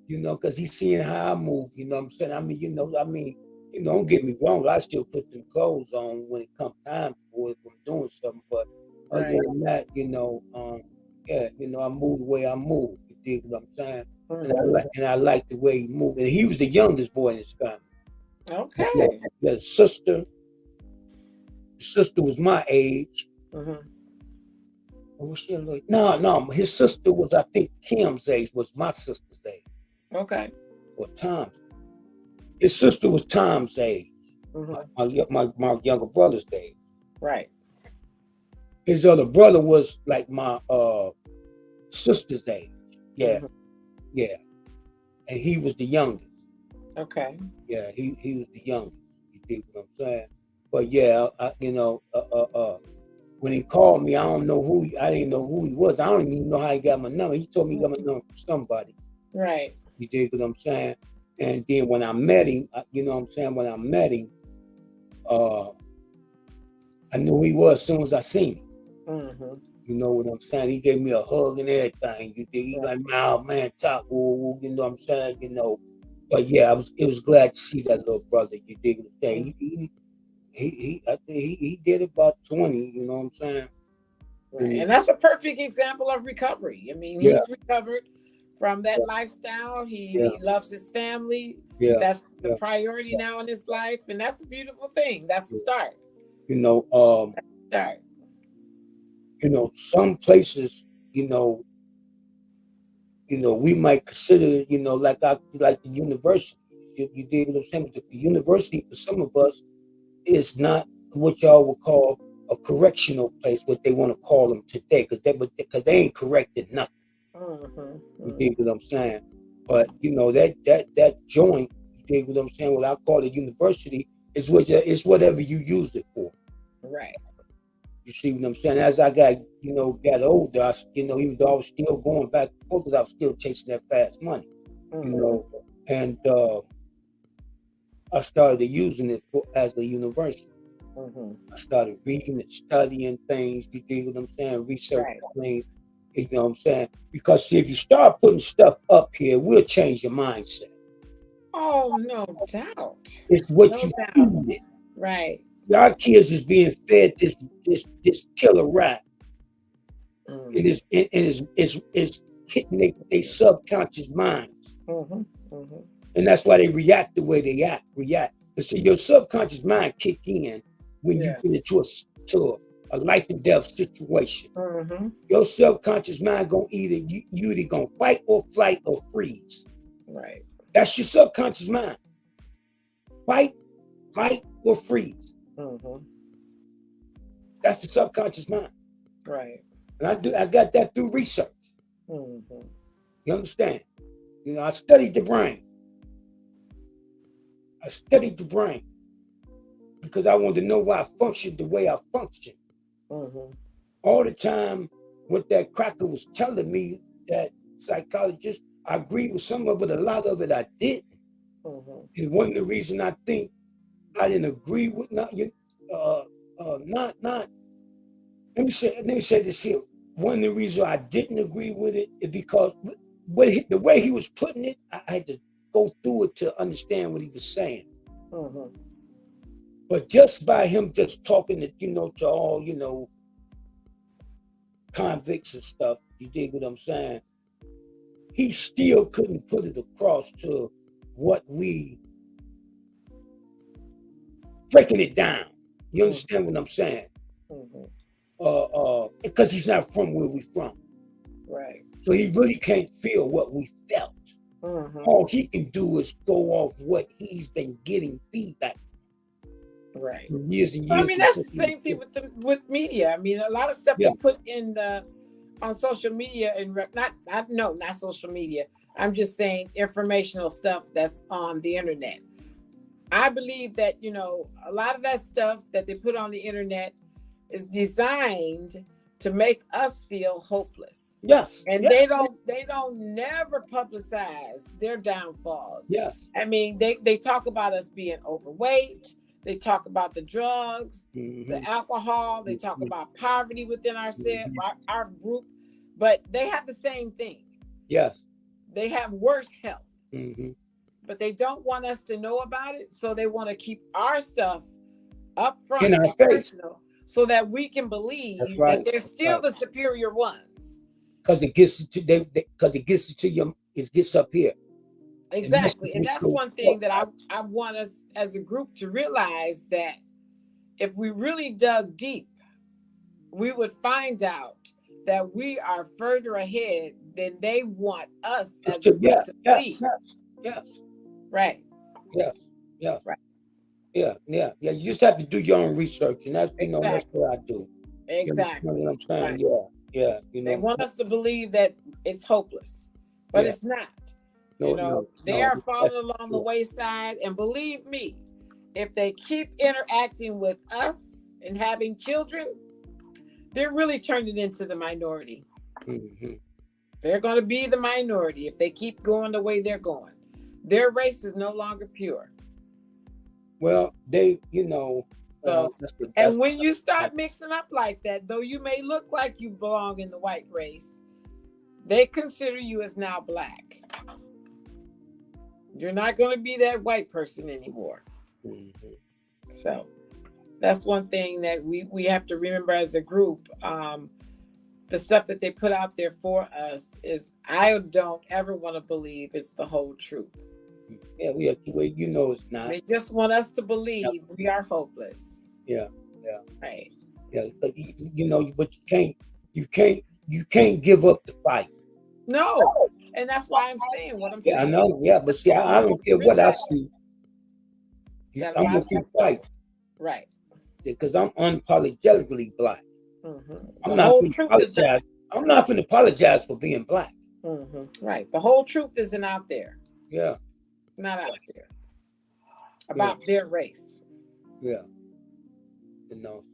[SPEAKER 1] Because he's seeing how I move. You know what I'm saying? Don't get me wrong. I still put them clothes on when it comes time for it, when I'm doing something. But other than that, I move the way I move. You dig what I'm saying? And I like the way he moved. And he was the youngest boy in his family.
[SPEAKER 2] Okay.
[SPEAKER 1] The sister was my age. Was she like, no, his sister was, I think Kim's age was my sister's age.
[SPEAKER 2] Okay.
[SPEAKER 1] Or Tom's. His sister was Tom's age. My younger brother's age.
[SPEAKER 2] Right.
[SPEAKER 1] His other brother was like my sister's age. Yeah. And he was the youngest.
[SPEAKER 2] Okay.
[SPEAKER 1] Yeah, he was the youngest. You dig what I'm saying? But yeah, when he called me, I didn't know who he was. I don't even know how he got my number. He told me he got my number from somebody.
[SPEAKER 2] Right.
[SPEAKER 1] You dig what I'm saying? And then when I met him, when I met him, I knew who he was as soon as I seen him. You know what I'm saying? He gave me a hug and everything. You dig? He like, man, Top, you know what I'm saying? But yeah, it was glad to see that little brother. You dig what I'm saying? I think he did about 20, you know what I'm saying?
[SPEAKER 2] Right. And that's a perfect example of recovery. I mean, he's recovered from that lifestyle. He loves his family. That's the priority now in his life. And that's a beautiful thing. That's a start.
[SPEAKER 1] Some places, we might consider, like the university. You dig what I'm saying? The university for some of us is not what y'all would call a correctional place, what they want to call them today, because they ain't corrected nothing. You dig what I'm saying? But that joint, you dig what I'm saying? What I call it university is it's whatever you use it for.
[SPEAKER 2] Right.
[SPEAKER 1] You see what I'm saying? As I got older, even though I was still going back and forth, because I was still chasing that fast money, and I started using it as a university. I started reading and studying things. You dig what I'm saying? Researching things. You know what I'm saying? Because see, if you start putting stuff up here, we'll change your mindset.
[SPEAKER 2] Oh, no doubt.
[SPEAKER 1] It's what you feed it.
[SPEAKER 2] Right.
[SPEAKER 1] Our kids is being fed this killer rap. It is hitting their subconscious minds. And that's why they react the way they react. But see, your subconscious mind kick in when you get into a life and death situation. Your subconscious mind gonna you either gonna fight or flight or freeze.
[SPEAKER 2] Right.
[SPEAKER 1] That's your subconscious mind. Fight or freeze. That's the subconscious mind.
[SPEAKER 2] Right.
[SPEAKER 1] And I got that through research. You understand? I studied the brain. Because I wanted to know why I functioned the way I functioned. All the time, what that cracker was telling me, that psychologist, I agreed with some of it, a lot of it I didn't. And one of the reasons I think I didn't agree with let me say this here. One of the reasons I didn't agree with it is because the way he was putting it, I had to go through it to understand what he was saying. But just by him just talking to all, convicts and stuff, you dig what I'm saying? He still couldn't put it across to what we breaking it down. You understand what I'm saying? Because he's not from where we're from.
[SPEAKER 2] Right.
[SPEAKER 1] So he really can't feel what we felt. All he can do is go off what he's been getting feedback.
[SPEAKER 2] Right.
[SPEAKER 1] Years and years.
[SPEAKER 2] I mean, that's the same thing with media. I mean, a lot of stuff they put on social media and not social media. I'm just saying informational stuff that's on the internet. I believe that, a lot of that stuff that they put on the internet is designed to make us feel hopeless.
[SPEAKER 1] Yes.
[SPEAKER 2] And they don't never publicize their downfalls.
[SPEAKER 1] Yes.
[SPEAKER 2] I mean, they talk about us being overweight. They talk about the drugs, the alcohol. They talk about poverty within our group, but they have the same thing.
[SPEAKER 1] Yes.
[SPEAKER 2] They have worse health, but they don't want us to know about it. So they want to keep our stuff up front
[SPEAKER 1] in our
[SPEAKER 2] and
[SPEAKER 1] face,
[SPEAKER 2] personal, so that we can believe that they're still the superior ones.
[SPEAKER 1] Because it gets it gets up here.
[SPEAKER 2] Exactly. And that's one thing that I want us as a group to realize, that if we really dug deep, we would find out that we are further ahead than they want us as a group to believe.
[SPEAKER 1] Yes.
[SPEAKER 2] Right.
[SPEAKER 1] Yes.
[SPEAKER 2] Right.
[SPEAKER 1] Yeah. You just have to do your own research, and that's that's what I do.
[SPEAKER 2] Exactly.
[SPEAKER 1] You know what I'm saying?
[SPEAKER 2] Right.
[SPEAKER 1] Yeah.
[SPEAKER 2] They want us to believe that it's hopeless, but it's not. They are falling along the wayside, and believe me, if they keep interacting with us and having children, they're really turning into the minority. They're going to be the minority if they keep going the way they're going. Their race is no longer pure.
[SPEAKER 1] Well, and
[SPEAKER 2] when you start mixing up like that, though you may look like you belong in the white race, they consider you as now black. You're not going to be that white person anymore. So that's one thing that we have to remember as a group. The stuff that they put out there for us is, I don't ever want to believe it's the whole truth.
[SPEAKER 1] Yeah, it's not.
[SPEAKER 2] They just want us to believe we are hopeless.
[SPEAKER 1] Yeah.
[SPEAKER 2] Right.
[SPEAKER 1] Yeah, but you can't give up the fight.
[SPEAKER 2] No. And that's why I'm saying what I'm saying.
[SPEAKER 1] I know. Yeah, but see, I don't care what I see. I'm gonna keep fighting.
[SPEAKER 2] Right.
[SPEAKER 1] Because I'm unapologetically black.
[SPEAKER 2] Mm-hmm.
[SPEAKER 1] I'm not going to apologize for being black.
[SPEAKER 2] Right. The whole truth isn't out there.
[SPEAKER 1] Yeah,
[SPEAKER 2] It's not out there about their race.
[SPEAKER 1] yeah.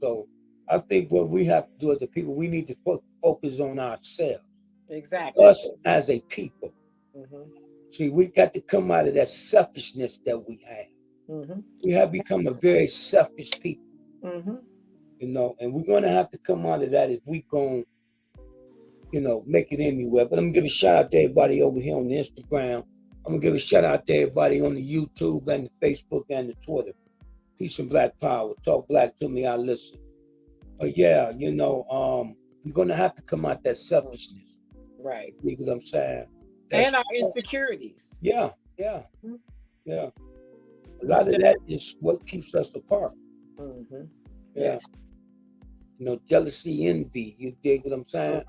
[SPEAKER 1] So I think what we have to do as a people, we need to focus on ourselves,
[SPEAKER 2] Exactly.
[SPEAKER 1] us as a people.
[SPEAKER 2] Mm-hmm.
[SPEAKER 1] See, we got to come out of that selfishness that we have.
[SPEAKER 2] Mm-hmm.
[SPEAKER 1] We have become a very selfish people,
[SPEAKER 2] Mm-hmm.
[SPEAKER 1] and we're going to have to come out of that if we going to, make it anywhere. But I'm going to give a shout out to everybody over here on the Instagram. I'm going to give a shout out to everybody on the YouTube and the Facebook and the Twitter. Peace and Black Power. Talk black to me, I listen. But yeah, we're going to have to come out that selfishness.
[SPEAKER 2] Right.
[SPEAKER 1] You know what I'm saying?
[SPEAKER 2] And our insecurities.
[SPEAKER 1] Yeah. A lot of that is what keeps us apart.
[SPEAKER 2] Mm-hmm.
[SPEAKER 1] Yeah.
[SPEAKER 2] Yes.
[SPEAKER 1] Jealousy, envy. You dig what I'm saying?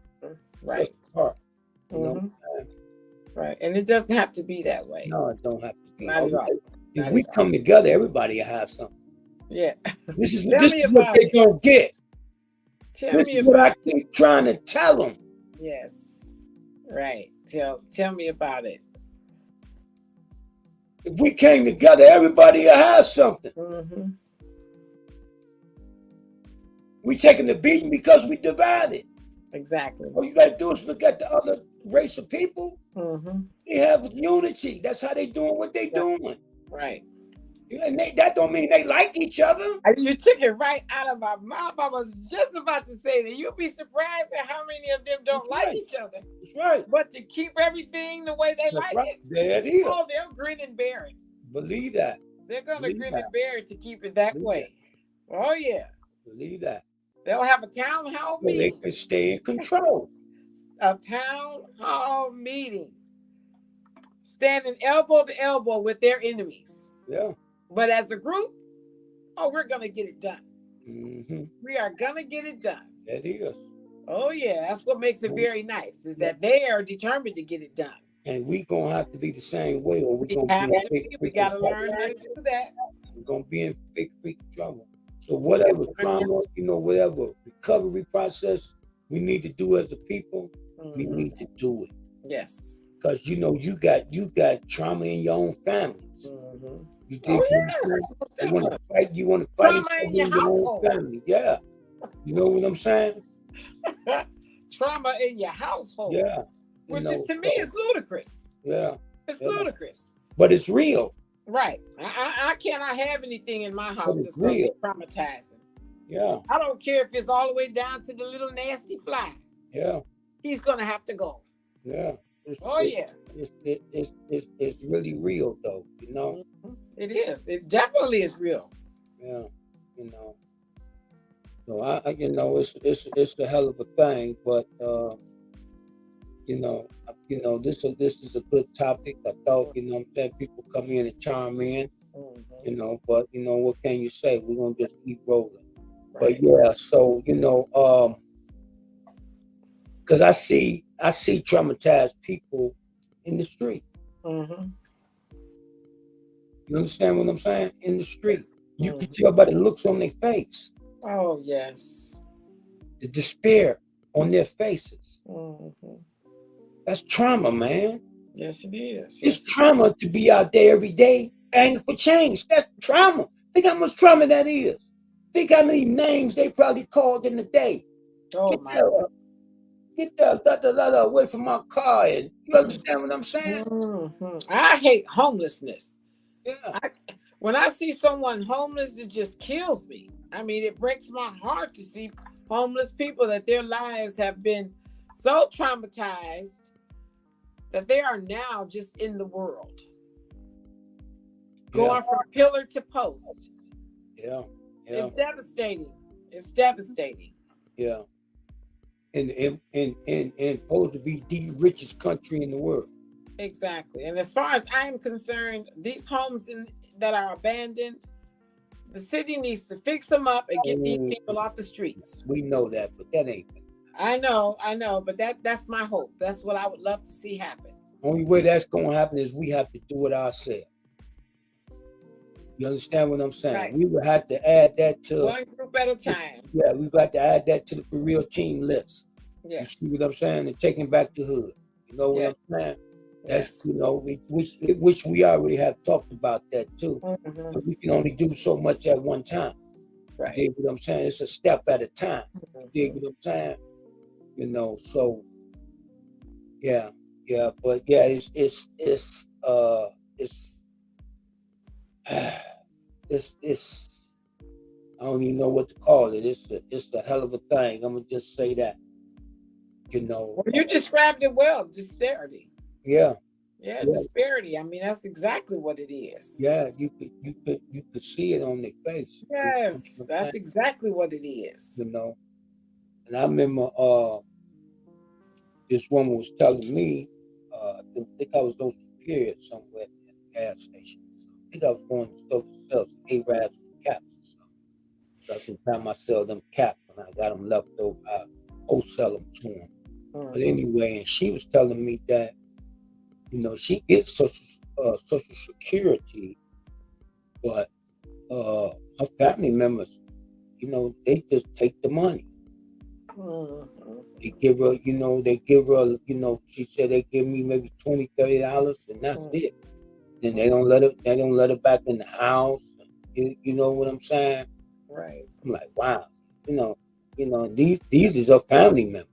[SPEAKER 2] Right.
[SPEAKER 1] Just apart.
[SPEAKER 2] Right. And it doesn't have to be that way.
[SPEAKER 1] No, it don't have to be.
[SPEAKER 2] Not at all.
[SPEAKER 1] If we come together, everybody will have something.
[SPEAKER 2] Yeah.
[SPEAKER 1] This is what they're going to get. This is what I keep trying to tell them.
[SPEAKER 2] Yes. Right. Tell me about it.
[SPEAKER 1] If we came together, everybody will have something.
[SPEAKER 2] Mm-hmm.
[SPEAKER 1] We taking the beating because we divided.
[SPEAKER 2] Exactly.
[SPEAKER 1] All you got to do is look at the other race of people.
[SPEAKER 2] Mm-hmm.
[SPEAKER 1] They have unity. That's how they doing what they doing.
[SPEAKER 2] Right.
[SPEAKER 1] And that don't mean they like each other.
[SPEAKER 2] You took it right out of my mouth. I was just about to say that. You'd be surprised at how many of them don't like each other.
[SPEAKER 1] That's right.
[SPEAKER 2] But to keep everything the way they like it.
[SPEAKER 1] There it is.
[SPEAKER 2] Oh, they'll grin and bear it.
[SPEAKER 1] Believe that.
[SPEAKER 2] They're going to grin and bear it to keep it that way. Oh, yeah.
[SPEAKER 1] Believe that.
[SPEAKER 2] They'll have a town hall meeting.
[SPEAKER 1] They can stay in control.
[SPEAKER 2] A town hall meeting. Standing elbow to elbow with their enemies.
[SPEAKER 1] Yeah.
[SPEAKER 2] But as a group, we're going to get it done.
[SPEAKER 1] Mm-hmm.
[SPEAKER 2] We are going to get it done.
[SPEAKER 1] That is.
[SPEAKER 2] Oh, yeah. That's what makes it very nice, is that they are determined to get it done.
[SPEAKER 1] And we're going to have to be the same way, or we're going
[SPEAKER 2] to
[SPEAKER 1] to be in big
[SPEAKER 2] we got to learn how to do that.
[SPEAKER 1] We're going to be in big trouble. So whatever trauma, whatever recovery process we need to do as a people, we need to do it.
[SPEAKER 2] Yes.
[SPEAKER 1] Because, you got trauma in your own families.
[SPEAKER 2] Mm-hmm.
[SPEAKER 1] You think you want to fight? You want to fight
[SPEAKER 2] in your household.
[SPEAKER 1] Family? Yeah. You know what I'm saying?
[SPEAKER 2] Trauma in your household.
[SPEAKER 1] Yeah.
[SPEAKER 2] Which to me is ludicrous.
[SPEAKER 1] Yeah.
[SPEAKER 2] It's ludicrous.
[SPEAKER 1] But it's real.
[SPEAKER 2] Right. I cannot have anything in my house that's going to be traumatizing.
[SPEAKER 1] Yeah.
[SPEAKER 2] I don't care if it's all the way down to the little nasty fly.
[SPEAKER 1] Yeah.
[SPEAKER 2] He's going to have to go.
[SPEAKER 1] Yeah.
[SPEAKER 2] It's
[SPEAKER 1] really real though,
[SPEAKER 2] It is. It definitely is real.
[SPEAKER 1] Yeah, So I it's a hell of a thing, but this is a good topic. I thought, people come in and chime in, but what can you say? We're gonna just keep rolling. Right. But yeah, so because I see traumatized people in the street.
[SPEAKER 2] Mm-hmm.
[SPEAKER 1] You understand what I'm saying? In the street, you can tell by the looks on their face.
[SPEAKER 2] Oh yes,
[SPEAKER 1] the despair on their faces.
[SPEAKER 2] Mm-hmm.
[SPEAKER 1] That's trauma, man.
[SPEAKER 2] Yes, it is.
[SPEAKER 1] It's trauma to be out there every day begging for change. That's trauma. Think how much trauma that is. Think how many names they probably called in the day.
[SPEAKER 2] Oh
[SPEAKER 1] Get that away from my car. And you understand what I'm saying?
[SPEAKER 2] Mm-hmm. I hate homelessness.
[SPEAKER 1] Yeah.
[SPEAKER 2] When I see someone homeless, it just kills me. I mean, it breaks my heart to see homeless people that their lives have been so traumatized that they are now just in the world. Going from pillar to post.
[SPEAKER 1] Yeah.
[SPEAKER 2] It's devastating. It's devastating.
[SPEAKER 1] Yeah. And supposed to be the richest country in the world.
[SPEAKER 2] Exactly. And as far as I'm concerned, these homes that are abandoned, the city needs to fix them up and get these people off the streets.
[SPEAKER 1] We know that, but that ain't.
[SPEAKER 2] I know, but that's my hope. That's what I would love to see happen.
[SPEAKER 1] Only way that's going to happen is we have to do it ourselves. You understand what I'm saying?
[SPEAKER 2] Right.
[SPEAKER 1] We would have to add that to
[SPEAKER 2] one group at a time.
[SPEAKER 1] Yeah, we got to add that to the For Real team list.
[SPEAKER 2] Yes.
[SPEAKER 1] You see what I'm saying? And taking back the hood. You know what
[SPEAKER 2] Yeah.
[SPEAKER 1] I'm saying? That's
[SPEAKER 2] Yes.
[SPEAKER 1] you know, which we already have talked about that too.
[SPEAKER 2] Hmm.
[SPEAKER 1] But we can only do so much at one time. You
[SPEAKER 2] Right.
[SPEAKER 1] dig what I'm saying? It's a step at a time. You dig
[SPEAKER 2] Hmm.
[SPEAKER 1] what I'm saying? You know, so yeah, yeah, but yeah, it's it's I don't even know what to call it. It's a hell of a thing. I'm gonna just say that. You know,
[SPEAKER 2] Well, you described it well. Disparity.
[SPEAKER 1] yeah,
[SPEAKER 2] Yeah,
[SPEAKER 1] yeah,
[SPEAKER 2] disparity. I mean, that's exactly what it is.
[SPEAKER 1] yeah. You could see it on their face. You know what
[SPEAKER 2] Yes,
[SPEAKER 1] I'm saying?
[SPEAKER 2] that's exactly what it is.
[SPEAKER 1] You know, and I remember this woman was telling me, I think I was on Superior somewhere at the gas station. So I think I was going to the store to sell some Arabs and caps or something. So I could time I sell them caps when I got them left over, I wholesale them to them. But
[SPEAKER 2] Hmm.
[SPEAKER 1] anyway, and she was telling me that, she gets social security, but her family members, they just take the money.
[SPEAKER 2] Hmm.
[SPEAKER 1] They give her, she said they give me maybe $20, $30 and that's it. Then they don't let her back in the house. You know what I'm saying?
[SPEAKER 2] Right.
[SPEAKER 1] I'm like, wow, you know, these is her family members.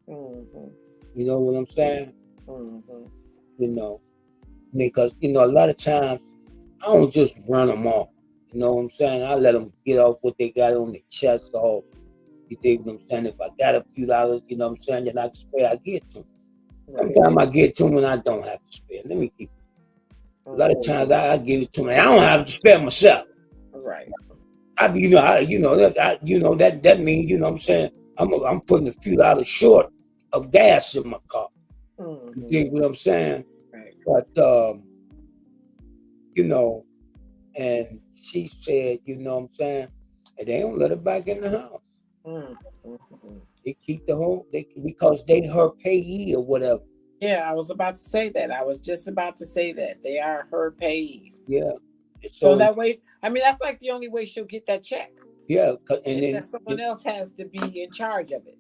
[SPEAKER 2] Hmm.
[SPEAKER 1] You know what I'm saying?
[SPEAKER 2] Hmm.
[SPEAKER 1] You know, because a lot of times I don't just run them off. You know what I'm saying? I let them get off what they got on their chest off. You dig what I'm saying? If I got a few dollars, you know what I'm saying, that I can spare, I get to them.
[SPEAKER 2] Right.
[SPEAKER 1] Sometimes I get to them when I don't have to spare. Let me keep. A lot of
[SPEAKER 2] Hmm.
[SPEAKER 1] times I give it to them. I don't have to spare myself.
[SPEAKER 2] Right.
[SPEAKER 1] I be, that means, what I'm saying, I'm putting a few dollars short of gas in my car. You
[SPEAKER 2] Hmm.
[SPEAKER 1] dig what I'm saying?
[SPEAKER 2] Right.
[SPEAKER 1] But you know, and she said, you know what I'm saying, and they don't let her back in the house.
[SPEAKER 2] Hmm.
[SPEAKER 1] They keep the whole because they her payee or whatever.
[SPEAKER 2] Yeah, I was about to say that. I was just about to say that they are her payees.
[SPEAKER 1] Yeah.
[SPEAKER 2] So
[SPEAKER 1] So
[SPEAKER 2] that way, I mean, that's like the only way she'll get that check
[SPEAKER 1] yeah, and
[SPEAKER 2] is
[SPEAKER 1] then
[SPEAKER 2] that someone else has to be in charge of it.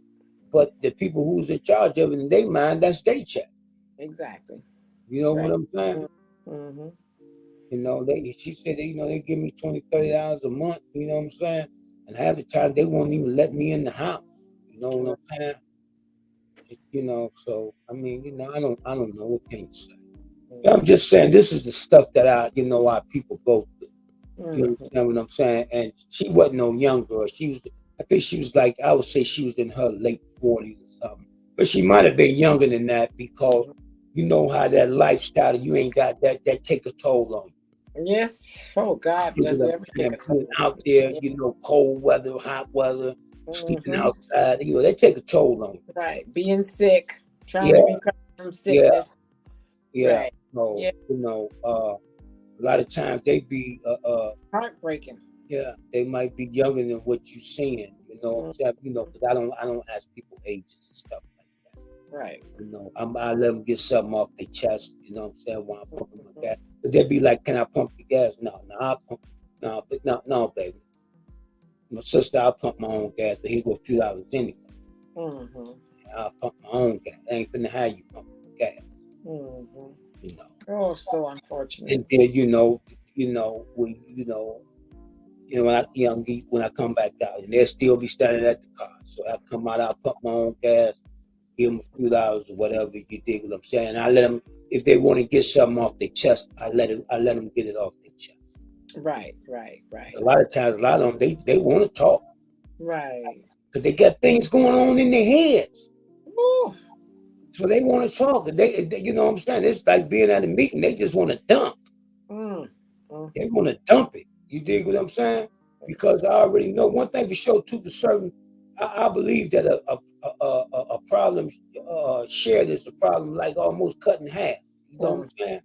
[SPEAKER 1] but the people who's in charge of it in their mind, that's their check.
[SPEAKER 2] Exactly.
[SPEAKER 1] You know what
[SPEAKER 2] Right.
[SPEAKER 1] I'm saying?
[SPEAKER 2] Mm-hmm.
[SPEAKER 1] She said they give me $20, $30 a month, you know what I'm saying? And half the time they won't even let me in the house. You know what I'm saying? So I mean, I don't know what can you say. I'm just saying this is the stuff that our people go through. You
[SPEAKER 2] Mm-hmm.
[SPEAKER 1] understand what I'm saying? And she wasn't no young girl. I think she was like, I would say she was in her late 40s or something. But she might have been younger than that because you know how that lifestyle, you ain't got that take a toll on you.
[SPEAKER 2] Yes. Oh God,
[SPEAKER 1] You
[SPEAKER 2] does
[SPEAKER 1] know
[SPEAKER 2] it
[SPEAKER 1] what
[SPEAKER 2] ever
[SPEAKER 1] I'm
[SPEAKER 2] take
[SPEAKER 1] saying?
[SPEAKER 2] a toll
[SPEAKER 1] Being
[SPEAKER 2] on
[SPEAKER 1] out
[SPEAKER 2] you?
[SPEAKER 1] there,
[SPEAKER 2] Yeah.
[SPEAKER 1] cold weather, hot weather, sleeping
[SPEAKER 2] Mm-hmm.
[SPEAKER 1] outside, they take a toll on you.
[SPEAKER 2] Right. Being sick, trying to
[SPEAKER 1] Yeah,
[SPEAKER 2] recover from
[SPEAKER 1] yeah,
[SPEAKER 2] sickness.
[SPEAKER 1] yeah.
[SPEAKER 2] Right.
[SPEAKER 1] So,
[SPEAKER 2] Yeah.
[SPEAKER 1] a lot of times they be
[SPEAKER 2] Heartbreaking.
[SPEAKER 1] yeah, they might be younger than what you're seeing, what I'm
[SPEAKER 2] Mm.
[SPEAKER 1] saying, because I don't ask people ages and stuff like that.
[SPEAKER 2] Right.
[SPEAKER 1] I let them get something off their chest, you know what I'm saying, while I'm pumping my gas. But they'd be like, can I pump the gas? No, no, I pump, no, but no, baby. My sister, I'll pump my own gas, but he go a few dollars anyway.
[SPEAKER 2] Mm-hmm.
[SPEAKER 1] I'll pump my own gas. I ain't finna have you pump gas,
[SPEAKER 2] Mm-hmm.
[SPEAKER 1] you know.
[SPEAKER 2] Oh, so unfortunate.
[SPEAKER 1] And then, when I come back out, and they'll still be standing at the car. So I come out, I pump my own gas, give them a few dollars or whatever. You dig what I'm saying? I let them, if they want to get something off their chest, I let them get it off their chest.
[SPEAKER 2] Right. Right. Right.
[SPEAKER 1] A lot of times, a lot of them they want to talk
[SPEAKER 2] Right.
[SPEAKER 1] because they got things going on in their heads,
[SPEAKER 2] Ooh.
[SPEAKER 1] so they want to talk. And they, you know what I'm saying? It's like being at a meeting. They just want to dump.
[SPEAKER 2] Mm. Mm.
[SPEAKER 1] They want to dump it. You dig what I'm saying? Because I already know one thing for sure, too, for certain. I believe that a problem shared is a problem like almost cut in half. You know what I'm
[SPEAKER 2] Mm.
[SPEAKER 1] saying?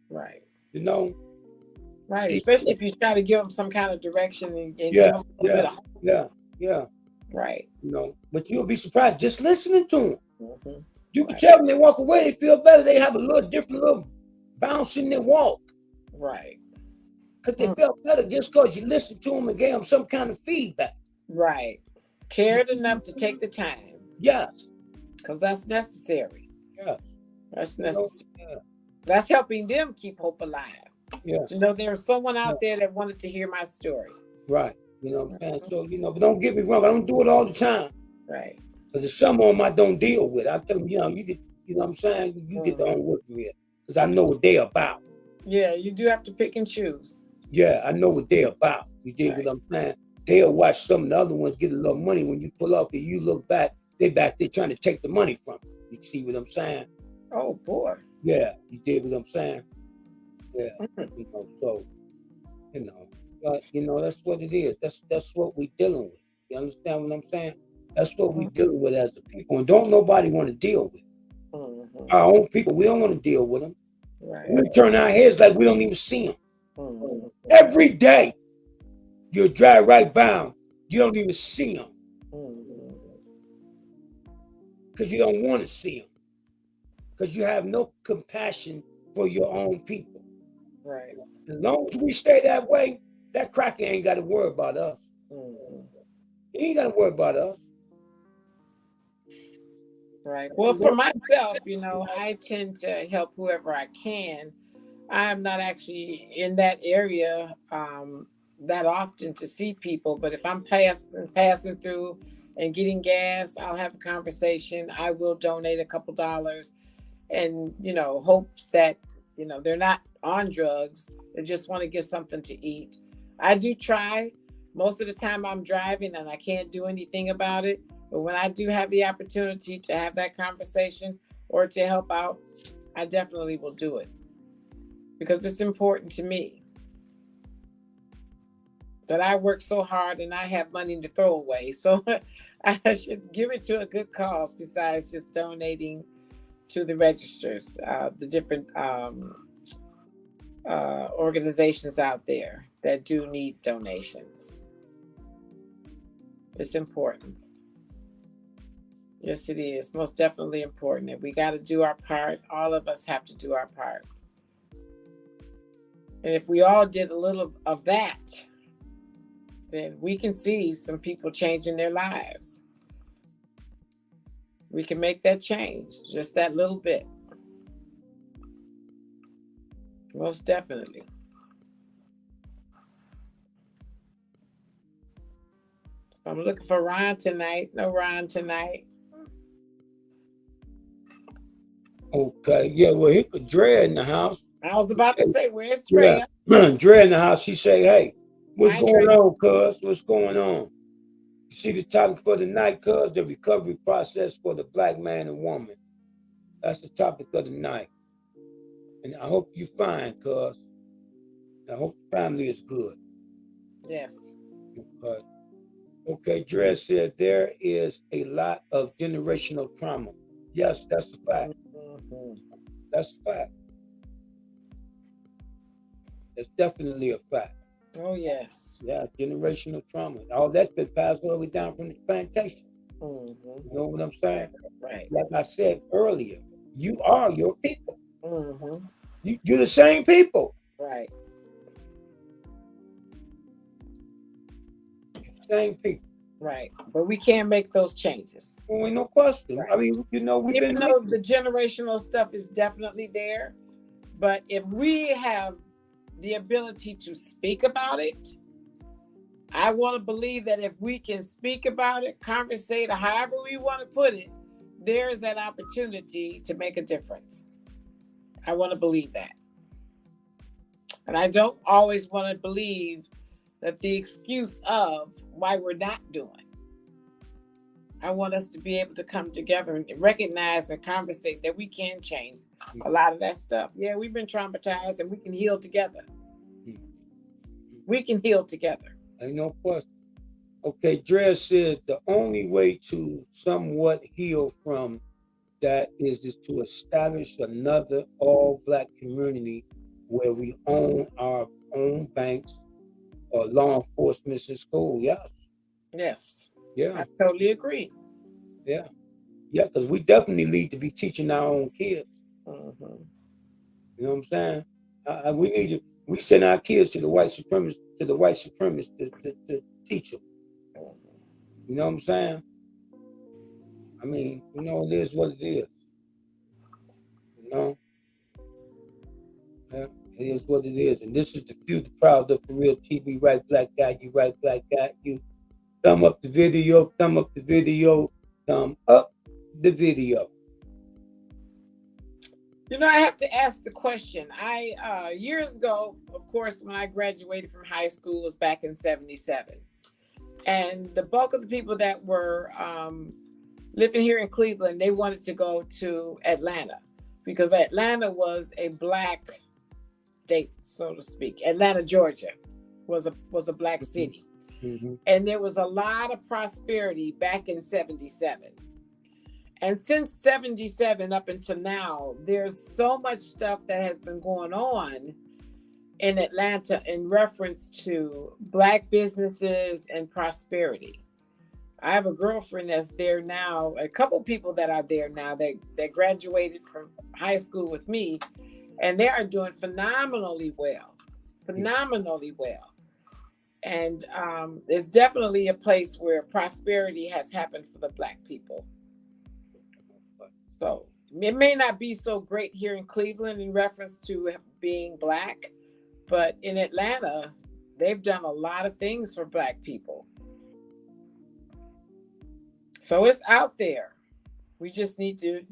[SPEAKER 2] Right.
[SPEAKER 1] You know?
[SPEAKER 2] Right.
[SPEAKER 1] See,
[SPEAKER 2] Especially if you try to give them some kind of direction and give
[SPEAKER 1] yeah,
[SPEAKER 2] them a little bit
[SPEAKER 1] yeah,
[SPEAKER 2] of hope.
[SPEAKER 1] yeah, yeah.
[SPEAKER 2] Right.
[SPEAKER 1] But you'll be surprised just listening to them.
[SPEAKER 2] Mm-hmm.
[SPEAKER 1] You can
[SPEAKER 2] Right.
[SPEAKER 1] tell when they walk away, they feel better. They have a little different little bounce in their walk
[SPEAKER 2] Right.
[SPEAKER 1] because they
[SPEAKER 2] Mm.
[SPEAKER 1] felt better just because you listened to them and gave them some kind of feedback.
[SPEAKER 2] Right. Cared enough to take the time
[SPEAKER 1] Yes,
[SPEAKER 2] because that's necessary.
[SPEAKER 1] yes.
[SPEAKER 2] That's
[SPEAKER 1] You know?
[SPEAKER 2] necessary.
[SPEAKER 1] Yeah.
[SPEAKER 2] That's helping them keep hope alive.
[SPEAKER 1] Yeah.
[SPEAKER 2] To know there's someone
[SPEAKER 1] Yeah.
[SPEAKER 2] out there that wanted to hear my story.
[SPEAKER 1] Right. You know what I'm saying? So, but don't get me wrong, I don't do it all the time.
[SPEAKER 2] Right.
[SPEAKER 1] Because there's some of them I don't deal with. I tell them, you get, what I'm saying? You get the own work from here. Because I know what they're about.
[SPEAKER 2] Yeah, you do have to pick and choose.
[SPEAKER 1] Yeah, I know what they're about. You dig what I'm saying? They'll watch some of the other ones get a little money. When you pull off and you look back, they back there trying to take the money from you. You see what I'm saying?
[SPEAKER 2] Oh boy.
[SPEAKER 1] Yeah, you dig what I'm saying? Yeah. So, but that's what it is. That's what we're dealing with. You understand what I'm saying? That's what we're dealing with as a people. And don't nobody want to deal with our own people. We don't want to deal with them.
[SPEAKER 2] Right.
[SPEAKER 1] We turn our heads like we don't even see them. Every day, you drive right by them. You don't even see them. Because you don't want to see them. Because you have no compassion for your own people.
[SPEAKER 2] Right.
[SPEAKER 1] As long as we stay that way, that cracker ain't got to worry about us. He ain't got to worry about us.
[SPEAKER 2] Right. Well, for myself, I tend to help whoever I can. I'm not actually in that area that often to see people, but if I'm passing through and getting gas, I'll have a conversation. I will donate a couple dollars, and hopes that they're not on drugs. They just want to get something to eat. I do try. Most of the time I'm driving and I can't do anything about it. But when I do have the opportunity to have that conversation or to help out, I definitely will do it. Because it's important to me that I work so hard and I have money to throw away. So I should give it to a good cause besides just donating to the registers, the different organizations out there that do need donations. It's important. Yes, it is. Most definitely important. And we got to do our part. All of us have to do our part. And if we all did a little of that, then we can see some people changing their lives. We can make that change, just that little bit. Most definitely. So I'm looking for Ron tonight. No Ron tonight.
[SPEAKER 1] Okay, yeah, well, he could Dre in the house.
[SPEAKER 2] I was about to say, where's Dre?
[SPEAKER 1] Yeah. Dre in the house. She say, hey, what's
[SPEAKER 2] Hi,
[SPEAKER 1] going
[SPEAKER 2] Dre.
[SPEAKER 1] on, cuz? What's going on? You see the topic for the night, cuz? The recovery process for the black man and woman. That's the topic of the night. And I hope you fine, cuz. I hope the family is good.
[SPEAKER 2] Yes.
[SPEAKER 1] Okay, Dre said there is a lot of generational trauma. Yes, that's a fact. That's a fact. It's definitely a fact.
[SPEAKER 2] Oh, yes.
[SPEAKER 1] Yeah, generational trauma. All that's been passed all the way down from the plantation. You know what I'm saying?
[SPEAKER 2] Right.
[SPEAKER 1] Like I said earlier, you are your people. You're the same people.
[SPEAKER 2] Right.
[SPEAKER 1] Same people.
[SPEAKER 2] Right. But we can't make those changes.
[SPEAKER 1] Well, ain't no question.
[SPEAKER 2] Right.
[SPEAKER 1] I mean,
[SPEAKER 2] even though the generational stuff is definitely there, but if we have the ability to speak about it, I want to believe that if we can speak about it, conversate, or however we want to put it, there's that opportunity to make a difference. I want to believe that. And I don't always want to believe that the excuse of why we're not doing. I want us to be able to come together and recognize and conversate that we can change a lot of that stuff. Yeah, we've been traumatized and we can heal together. We can heal together.
[SPEAKER 1] Ain't no question. Okay, Dre says the only way to somewhat heal from that is to establish another all-black community where we own our own banks or law enforcement in school. Yes.
[SPEAKER 2] Yes.
[SPEAKER 1] Yeah.
[SPEAKER 2] I totally agree.
[SPEAKER 1] Yeah. Yeah, because we definitely need to be teaching our own kids. You know what I'm saying? We send our kids to the white supremacists to teach them. You know what I'm saying? I mean, it is what it is. You know, yeah, it is what it is. And this is the few, the proud of For Real TV. Right, black guy, you right, black guy, you. Thumb up the video, thumb up the video, thumb up the video.
[SPEAKER 2] You know, I have to ask the question. I years ago, of course, when I graduated from high school was back in '77, and the bulk of the people that were living here in Cleveland, they wanted to go to Atlanta because Atlanta was a black state, so to speak. Atlanta, Georgia, was a black city, and there was a lot of prosperity back in '77. And since '77 up until now, there's so much stuff that has been going on in Atlanta in reference to black businesses and prosperity. I have a girlfriend that's there now, a couple people that are there now that graduated from high school with me, and they are doing phenomenally well. And it's definitely a place where prosperity has happened for the black people. So it may not be so great here in Cleveland in reference to being black, but in Atlanta, they've done a lot of things for black people. So it's out there. We just need to,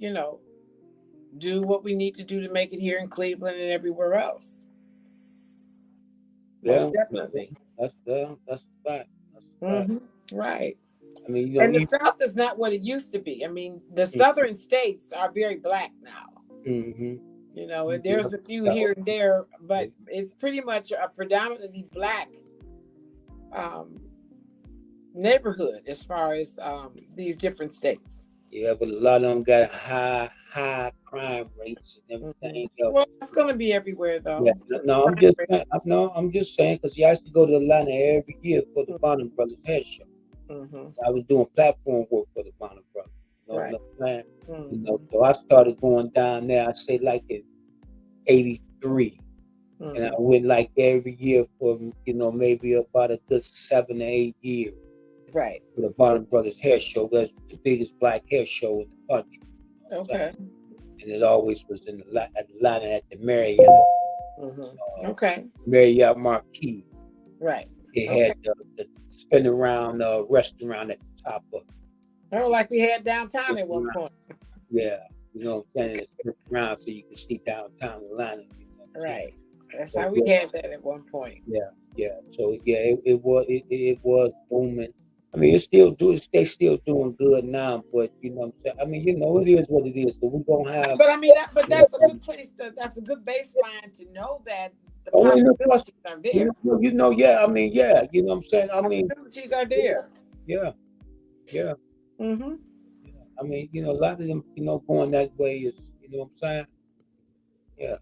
[SPEAKER 2] do what we need to do to make it here in Cleveland and everywhere else.
[SPEAKER 1] Yeah,
[SPEAKER 2] most definitely.
[SPEAKER 1] That's a fact. That's a fact.
[SPEAKER 2] Right.
[SPEAKER 1] I mean,
[SPEAKER 2] and the South is not what it used to be. I mean, the southern states are very black now. There's a few here and there, but it's pretty much a predominantly black neighborhood as far as these different states.
[SPEAKER 1] Yeah, but a lot of them got high crime rates and everything else.
[SPEAKER 2] Well, it's going to be everywhere, though.
[SPEAKER 1] Yeah, I'm just saying because I used to go to Atlanta every year for the Bonham Brothers Hair Show. I was doing platform work for the Bonham Brothers. So I started going down there. I say like in '83, and I went like every year for maybe about a good 7 to 8 years.
[SPEAKER 2] Right.
[SPEAKER 1] For the Bonham Brothers Hair Show. That's the biggest black hair show in the country.
[SPEAKER 2] Okay.
[SPEAKER 1] And it always was in Atlanta at the Marriott. Marriott Marquis.
[SPEAKER 2] Right.
[SPEAKER 1] It had the spin around restaurant at the top of it.
[SPEAKER 2] Oh, like we had downtown at one point.
[SPEAKER 1] Yeah. You know what I'm saying? It's around so you can see downtown Atlanta.
[SPEAKER 2] Right. That's how we had that at one point.
[SPEAKER 1] Yeah. So it was booming. I mean, they still doing good now, but you know what I'm saying? I mean, it is what it is. So we're gonna have.
[SPEAKER 2] But I mean, that's a good place. That's a good baseline to know that the possibilities are there.
[SPEAKER 1] I mean, yeah. You know what I'm saying? I mean,
[SPEAKER 2] possibilities are there.
[SPEAKER 1] Yeah. I mean, a lot of them, going that way is, you know what I'm saying? Yeah.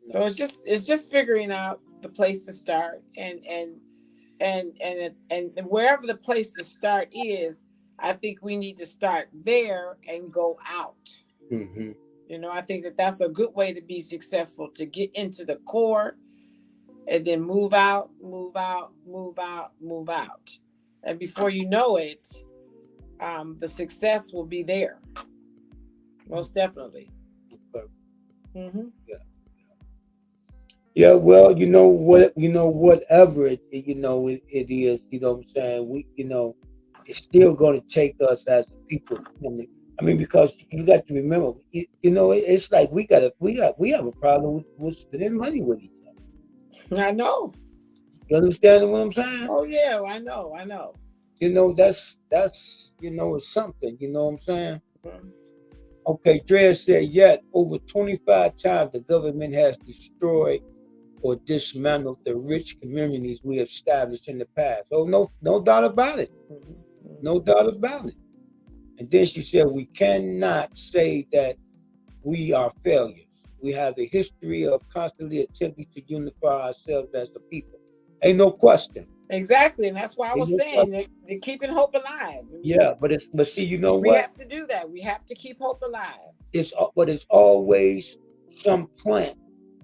[SPEAKER 2] So it's just figuring out the place to start and wherever the place to start is, I think we need to start there and go out. I think that's a good way to be successful, to get into the core and then move out. And before you know it, the success will be there. Most definitely.
[SPEAKER 1] Yeah, well, whatever it is, you know what I'm saying? It's still going to take us as a people. I mean, because you got to remember, it's like we have a problem with spending money with each other.
[SPEAKER 2] I know.
[SPEAKER 1] You understand what I'm saying?
[SPEAKER 2] Oh yeah, I know.
[SPEAKER 1] That's it's something. You know what I'm saying? Okay, Dre said, yet over 25 times the government has destroyed or dismantled the rich communities we established in the past. Oh, no doubt about it. No doubt about it. And then she said, we cannot say that we are failures. We have a history of constantly attempting to unify ourselves as a people. Ain't no question.
[SPEAKER 2] Exactly, and that's why I was saying they're keeping hope alive.
[SPEAKER 1] Yeah, but see, you know what?
[SPEAKER 2] We have to do that. We have to keep hope alive.
[SPEAKER 1] It's always some plant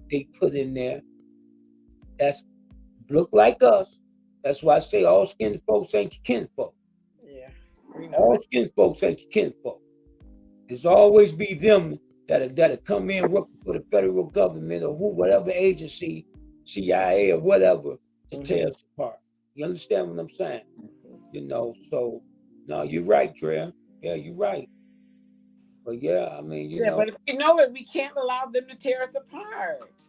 [SPEAKER 1] they put in there that's look like us. That's why I say all skin folks ain't your kinfolk.
[SPEAKER 2] Yeah,
[SPEAKER 1] all skin folks ain't your kinfolk. There's always be them that'll come in working for the federal government or whatever agency, CIA or whatever, to tear us apart. You understand what I'm saying? You know, so no, you're right, Dre. Yeah, you're right. But yeah, I mean,
[SPEAKER 2] Yeah, but if we know it, we can't allow them to tear us apart.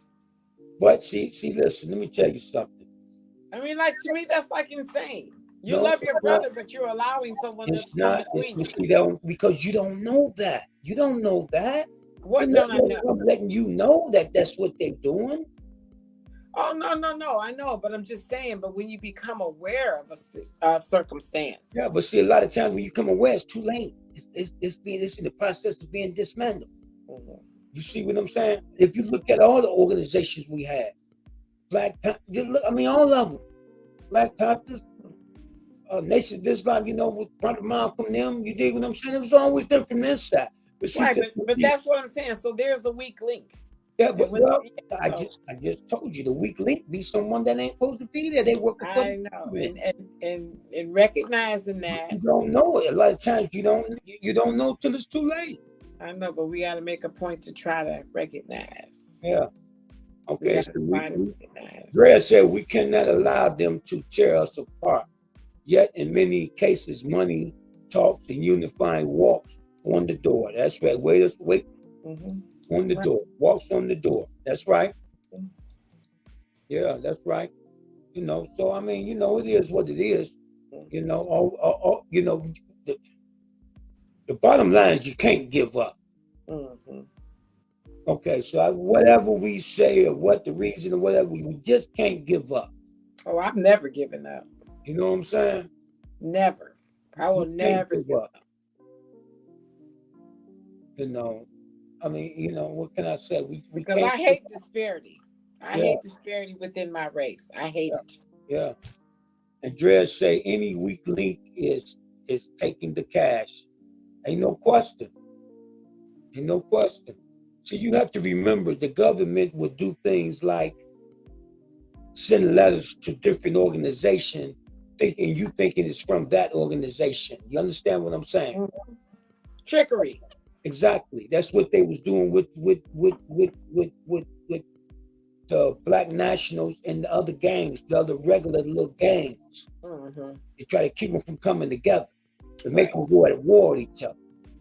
[SPEAKER 1] But see, listen, let me tell you something.
[SPEAKER 2] I mean, like, to me, that's like insane. You love your brother, but you're allowing someone to come between you.
[SPEAKER 1] Because you don't know that. You don't know that.
[SPEAKER 2] What don't I know?
[SPEAKER 1] I'm letting you know that that's what they're doing.
[SPEAKER 2] Oh, no. I know, but I'm just saying, but when you become aware of a circumstance.
[SPEAKER 1] Yeah, but see, a lot of times when you come aware, it's too late. It's in the process of being dismantled. You see what I'm saying? If you look at all the organizations we had, Black Panther, I mean, all of them. Black Panthers, Nation of Islam, you know, with Brother Malcolm, them, you dig what I'm saying? It was always them from this side. But, see,
[SPEAKER 2] right, but that's what I'm saying. So there's a weak link.
[SPEAKER 1] Yeah, but I just told you the weak link be someone that ain't supposed to be there. They work.
[SPEAKER 2] I know, and recognizing that
[SPEAKER 1] you don't know it. A lot of times you don't know till it's too late.
[SPEAKER 2] I know, but we got to make a point to try to recognize.
[SPEAKER 1] Yeah. Okay. So Dre said we cannot allow them to tear us apart. Yet in many cases, money talks and unifying walks on the door. That's right. Wait. On the door, walks on the door. That's right. Yeah, that's right. You know, so I mean, you know, it is what it is. You know, you know, the bottom line is you can't give up. Okay, so whatever we say or what the reason or whatever, we just can't give up.
[SPEAKER 2] Oh, I've never given up.
[SPEAKER 1] You know what I'm saying?
[SPEAKER 2] Never. I will never give up.
[SPEAKER 1] You know. I mean, you know, what can I say?
[SPEAKER 2] Because I hate disparity. I hate disparity within my race. I hate it.
[SPEAKER 1] Yeah. And Dre say any weak link is taking the cash. Ain't no question. Ain't no question. So you have to remember the government would do things like send letters to different organizations thinking it's from that organization. You understand what I'm saying?
[SPEAKER 2] Trickery.
[SPEAKER 1] Exactly. That's what they was doing with the Black Nationals and the other gangs, the other regular little gangs. They try to keep them from coming together and make them go at war with each other.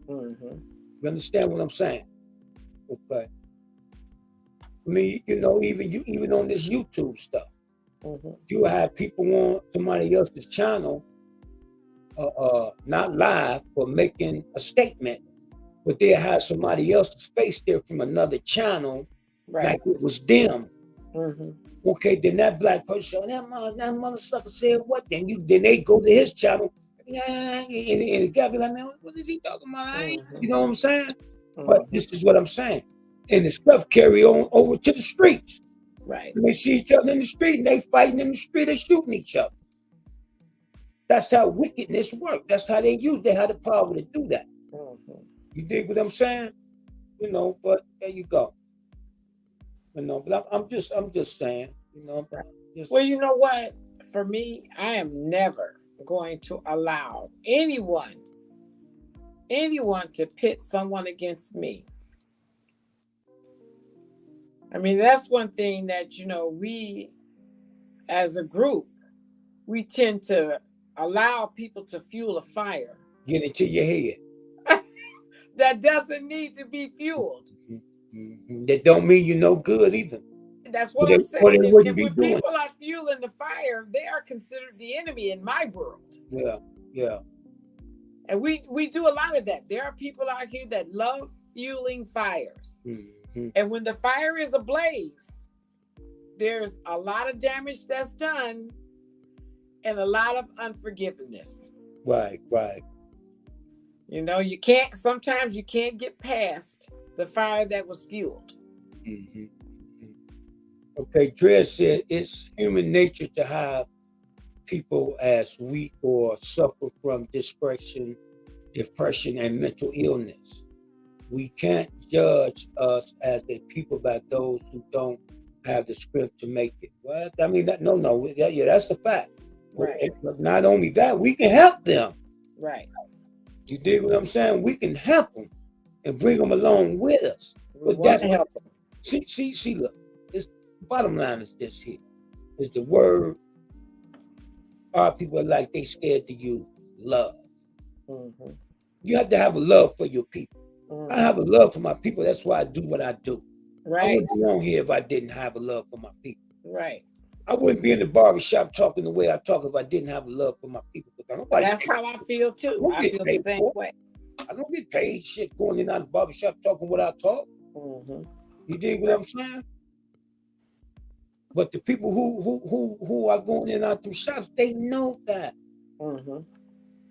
[SPEAKER 1] You understand what I'm saying? Okay. I mean, you know, even on this YouTube stuff, you have people on somebody else's channel, not live, but making a statement. But they'll have somebody else's face there from another channel, like it was them. Okay, then that black person, that motherfucker said what? Then they go to his channel, and the guy be like, man, what is he talking about? You know what I'm saying? But this is what I'm saying. And the stuff carry on over to the streets.
[SPEAKER 2] Right.
[SPEAKER 1] And they see each other in the street, and they fighting in the street, they shooting each other. That's how wickedness works. That's how they have the power to do that. You dig what I'm saying? You know, but there you go. You know, but I'm just saying, you know.
[SPEAKER 2] Well, you know what? For me, I am never going to allow anyone to pit someone against me. I mean, that's one thing that, you know, we as a group, we tend to allow people to fuel a fire.
[SPEAKER 1] Get into your head.
[SPEAKER 2] That doesn't need to be fueled.
[SPEAKER 1] That don't mean you're no good either.
[SPEAKER 2] That's what I'm saying. And when people are fueling the fire, they are considered the enemy in my world.
[SPEAKER 1] Yeah.
[SPEAKER 2] And we do a lot of that. There are people out here that love fueling fires. And when the fire is ablaze, there's a lot of damage that's done and a lot of unforgiveness.
[SPEAKER 1] Right.
[SPEAKER 2] You know, sometimes you can't get past the fire that was fueled.
[SPEAKER 1] Okay, Dre said it's human nature to have people as weak or suffer from depression, and mental illness. We can't judge us as a people by those who don't have the strength to make it. Well, I mean, that's the fact.
[SPEAKER 2] Right.
[SPEAKER 1] Not only that, we can help them.
[SPEAKER 2] Right.
[SPEAKER 1] You dig what I'm saying? We can help them. and bring them along with us.
[SPEAKER 2] We
[SPEAKER 1] But
[SPEAKER 2] want
[SPEAKER 1] that's
[SPEAKER 2] to help them.
[SPEAKER 1] see. Look, it's bottom line is this here is the word. Our people are like they scared to use love.
[SPEAKER 2] Mm-hmm.
[SPEAKER 1] You have to have a love for your people. I have
[SPEAKER 2] Mm-hmm.
[SPEAKER 1] a love for my people. That's why I do what I do. I
[SPEAKER 2] Right,
[SPEAKER 1] wouldn't be on here if I didn't have a love for my people.
[SPEAKER 2] right.
[SPEAKER 1] I wouldn't be in the barbershop talking the way I talk if I didn't have a love for my people. Because
[SPEAKER 2] But
[SPEAKER 1] nobody
[SPEAKER 2] that's how I feel
[SPEAKER 1] I
[SPEAKER 2] too.
[SPEAKER 1] don't
[SPEAKER 2] I
[SPEAKER 1] get
[SPEAKER 2] feel the
[SPEAKER 1] paid
[SPEAKER 2] same
[SPEAKER 1] for it.
[SPEAKER 2] way.
[SPEAKER 1] I don't get paid shit going in out of the barbershop talking what I talk.
[SPEAKER 2] Mm-hmm.
[SPEAKER 1] You dig what I'm saying? But the people who are going in out them shops, they know that.
[SPEAKER 2] Mm-hmm.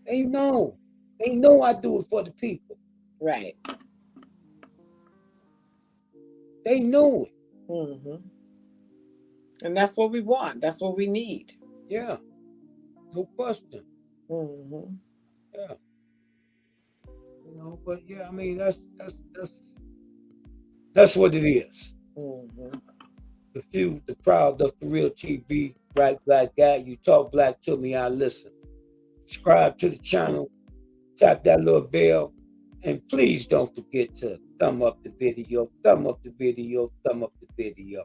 [SPEAKER 1] They know. They know I do it for the people.
[SPEAKER 2] Right.
[SPEAKER 1] They know it.
[SPEAKER 2] Mm-hmm. And that's what we want. That's what we need.
[SPEAKER 1] Yeah. No question.
[SPEAKER 2] Mm-hmm.
[SPEAKER 1] Yeah. But yeah, I mean that's what it is.
[SPEAKER 2] Mm-hmm.
[SPEAKER 1] The few, the proud, the for real TV, right black guy. You talk black to me, I listen. Subscribe to the channel, tap that little bell, and please don't forget to thumb up the video, thumb up the video, thumb up the video.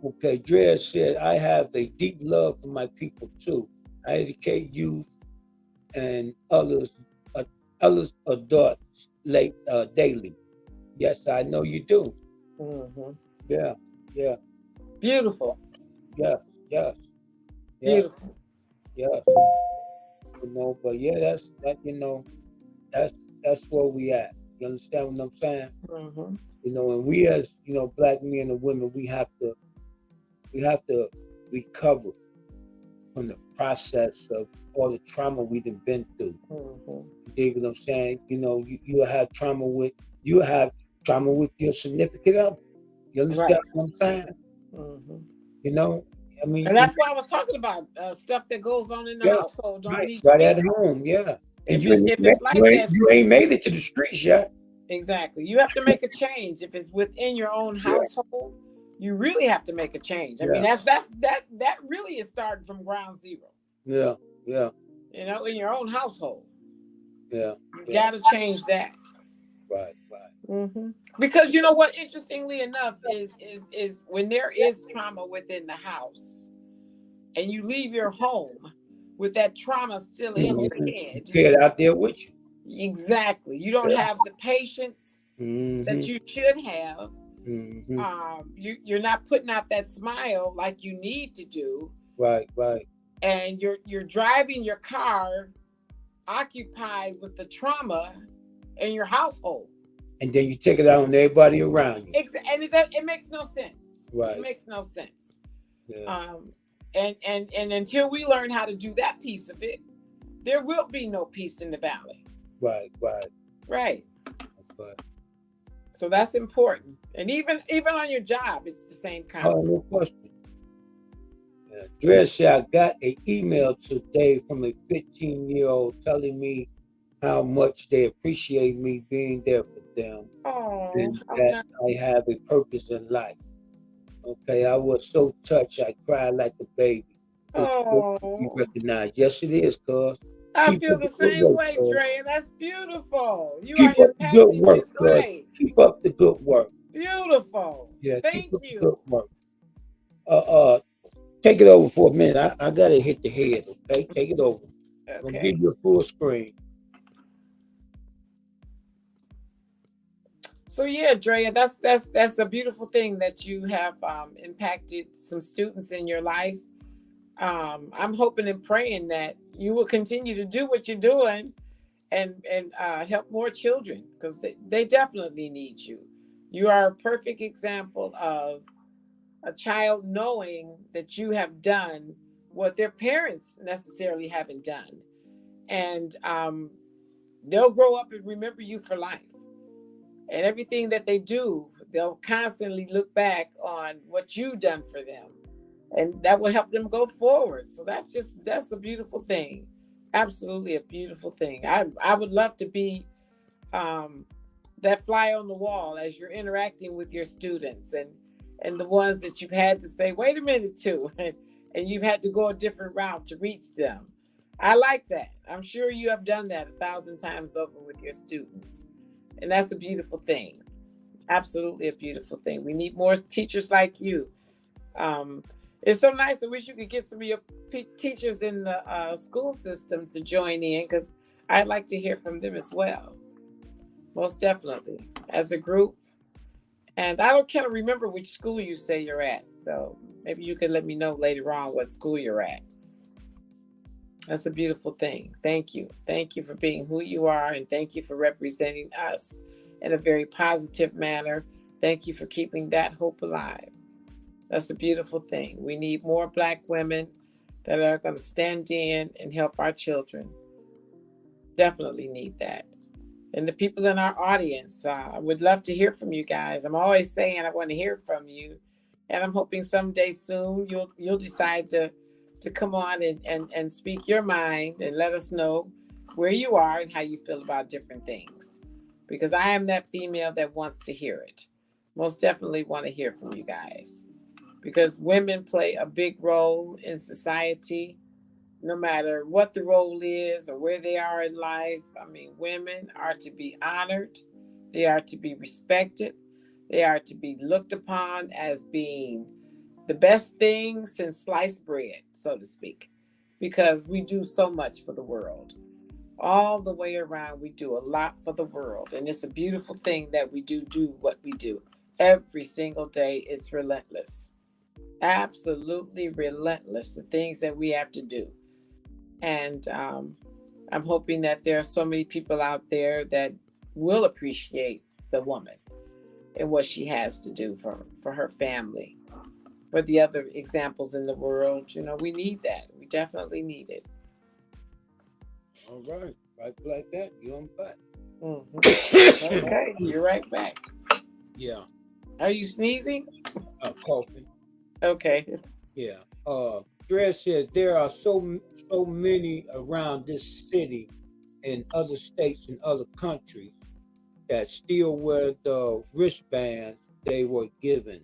[SPEAKER 1] Okay, Drea said, I have a deep love for my people too. I educate youth and others adults daily. Yes, I know you do.
[SPEAKER 2] Mm-hmm.
[SPEAKER 1] Yeah, yeah,
[SPEAKER 2] Beautiful.
[SPEAKER 1] yeah, yes, yeah,
[SPEAKER 2] Beautiful.
[SPEAKER 1] yes. But yeah, that's that's where we at. You understand what I'm saying?
[SPEAKER 2] Mm-hmm.
[SPEAKER 1] And we as black men and women, we have to recover from the process of all the trauma we've been through.
[SPEAKER 2] Mm-hmm.
[SPEAKER 1] You dig what I'm saying? You have trauma with your significant other. You understand
[SPEAKER 2] Right.
[SPEAKER 1] what I'm saying?
[SPEAKER 2] Mm-hmm.
[SPEAKER 1] I mean,
[SPEAKER 2] And that's why I was talking about stuff that goes on in the
[SPEAKER 1] yeah,
[SPEAKER 2] household don't need to
[SPEAKER 1] right
[SPEAKER 2] be
[SPEAKER 1] at
[SPEAKER 2] there.
[SPEAKER 1] home, yeah. And
[SPEAKER 2] If it's like that,
[SPEAKER 1] you ain't made it to the streets yet.
[SPEAKER 2] exactly. You have to make a change. If it's within your own
[SPEAKER 1] Yeah,
[SPEAKER 2] household, you really have to make a change. I mean,
[SPEAKER 1] yeah,
[SPEAKER 2] that really is starting from ground zero.
[SPEAKER 1] yeah, yeah,
[SPEAKER 2] In your own household,
[SPEAKER 1] yeah,
[SPEAKER 2] you
[SPEAKER 1] yeah.
[SPEAKER 2] got to change that.
[SPEAKER 1] Right.
[SPEAKER 2] Mm-hmm. Because you know what? Interestingly enough, is when there is trauma within the house, and you leave your home with that trauma still in your head.
[SPEAKER 1] Get it out there with you.
[SPEAKER 2] Exactly. You don't
[SPEAKER 1] Yeah.
[SPEAKER 2] have the patience that you should have. You're not putting out that smile like you need to do.
[SPEAKER 1] Right.
[SPEAKER 2] And you're driving your car occupied with the trauma in your household.
[SPEAKER 1] And then you take it out on everybody around you.
[SPEAKER 2] And it makes no sense.
[SPEAKER 1] Right.
[SPEAKER 2] It makes no sense.
[SPEAKER 1] Yeah.
[SPEAKER 2] And until we learn how to do that piece of it, there will be no peace in the valley.
[SPEAKER 1] Right.
[SPEAKER 2] So that's important. And even on your job, it's the same concept.
[SPEAKER 1] Oh, no question. Drea said, I got an email today from a 15-year-old telling me how much they appreciate me being there for them, and that I have a purpose in life. Okay, I was so touched, I cried like a baby. You recognize? Yes, it is, cuz.
[SPEAKER 2] I feel the same way, Dre, and that's beautiful. You
[SPEAKER 1] keep
[SPEAKER 2] are
[SPEAKER 1] up the good
[SPEAKER 2] impacting
[SPEAKER 1] work,
[SPEAKER 2] his life.
[SPEAKER 1] Keep up the good work.
[SPEAKER 2] Beautiful.
[SPEAKER 1] Yeah,
[SPEAKER 2] thank
[SPEAKER 1] keep up
[SPEAKER 2] you.
[SPEAKER 1] the good work. Take it over for a minute. I gotta hit the head. Okay, take it over.
[SPEAKER 2] Okay.
[SPEAKER 1] I'm gonna give you a full screen.
[SPEAKER 2] So yeah, Drea, that's a beautiful thing that you have impacted some students in your life. I'm hoping and praying that you will continue to do what you're doing and help more children, because they definitely need you. You are a perfect example of a child knowing that you have done what their parents necessarily haven't done. And they'll grow up and remember you for life. And everything that they do, they'll constantly look back on what you've done for them. And that will help them go forward. So that's a beautiful thing. Absolutely a beautiful thing. I would love to be that fly on the wall as you're interacting with your students and the ones that you've had to say, wait a minute to, and you've had to go a different route to reach them. I like that. I'm sure you have done that 1,000 times over with your students. And that's a beautiful thing. Absolutely a beautiful thing. We need more teachers like you. Um, it's so nice. I wish you could get some of your teachers in the school system to join in because I'd like to hear from them as well. Most definitely. As a group. And I don't kind of remember which school you say you're at. So maybe you can let me know later on what school you're at. That's a beautiful thing. Thank you. Thank you for being who you are, and thank you for representing us in a very positive manner. Thank you for keeping that hope alive. That's a beautiful thing. We need more Black women that are going to stand in and help our children. Definitely need that. And the people in our audience, I would love to hear from you guys. I'm always saying I want to hear from you, and I'm hoping someday soon you'll decide to come on and speak your mind and let us know where you are and how you feel about different things. Because I am that female that wants to hear it. Most definitely want to hear from you guys. Because women play a big role in society, no matter what the role is or where they are in life. I mean, women are to be honored, they are to be respected, they are to be looked upon as being the best thing since sliced bread, so to speak, because we do so much for the world. All the way around, we do a lot for the world. And it's a beautiful thing that we do what we do. Every single day, it's relentless. Absolutely relentless, the things that we have to do. And I'm hoping that there are so many people out there that will appreciate the woman and what she has to do for her family. For the other examples in the world, we need that. We definitely need it.
[SPEAKER 1] All right. Right like that. You on back.
[SPEAKER 2] Okay, you're right back.
[SPEAKER 1] Yeah.
[SPEAKER 2] Are you sneezing?
[SPEAKER 1] Coughing.
[SPEAKER 2] Okay.
[SPEAKER 1] Yeah. Dre says there are so many around this city and other states and other countries that still wear the wristbands they were given.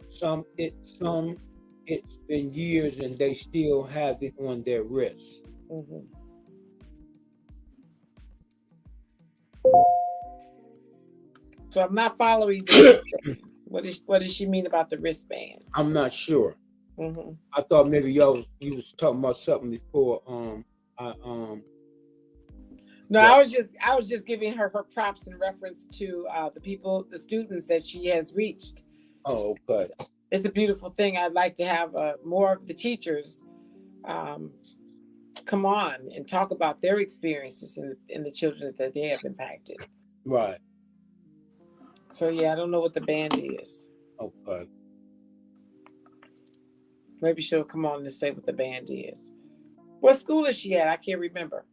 [SPEAKER 1] Some it's been years and they still have it on their wrists.
[SPEAKER 2] hmm So I'm not following the wristband. What does she mean about the wristband?
[SPEAKER 1] I'm not sure.
[SPEAKER 2] hmm
[SPEAKER 1] I thought maybe you was talking about something before. I
[SPEAKER 2] No,
[SPEAKER 1] Yeah.
[SPEAKER 2] I was just giving her props in reference to the students that she has reached.
[SPEAKER 1] Oh, okay.
[SPEAKER 2] It's a beautiful thing. I'd like to have more of the teachers um, come on and talk about their experiences in the children that they have impacted.
[SPEAKER 1] Right.
[SPEAKER 2] So yeah, I don't know what the band is.
[SPEAKER 1] Okay.
[SPEAKER 2] Maybe she'll come on and say what the band is. What school is she at? I can't remember.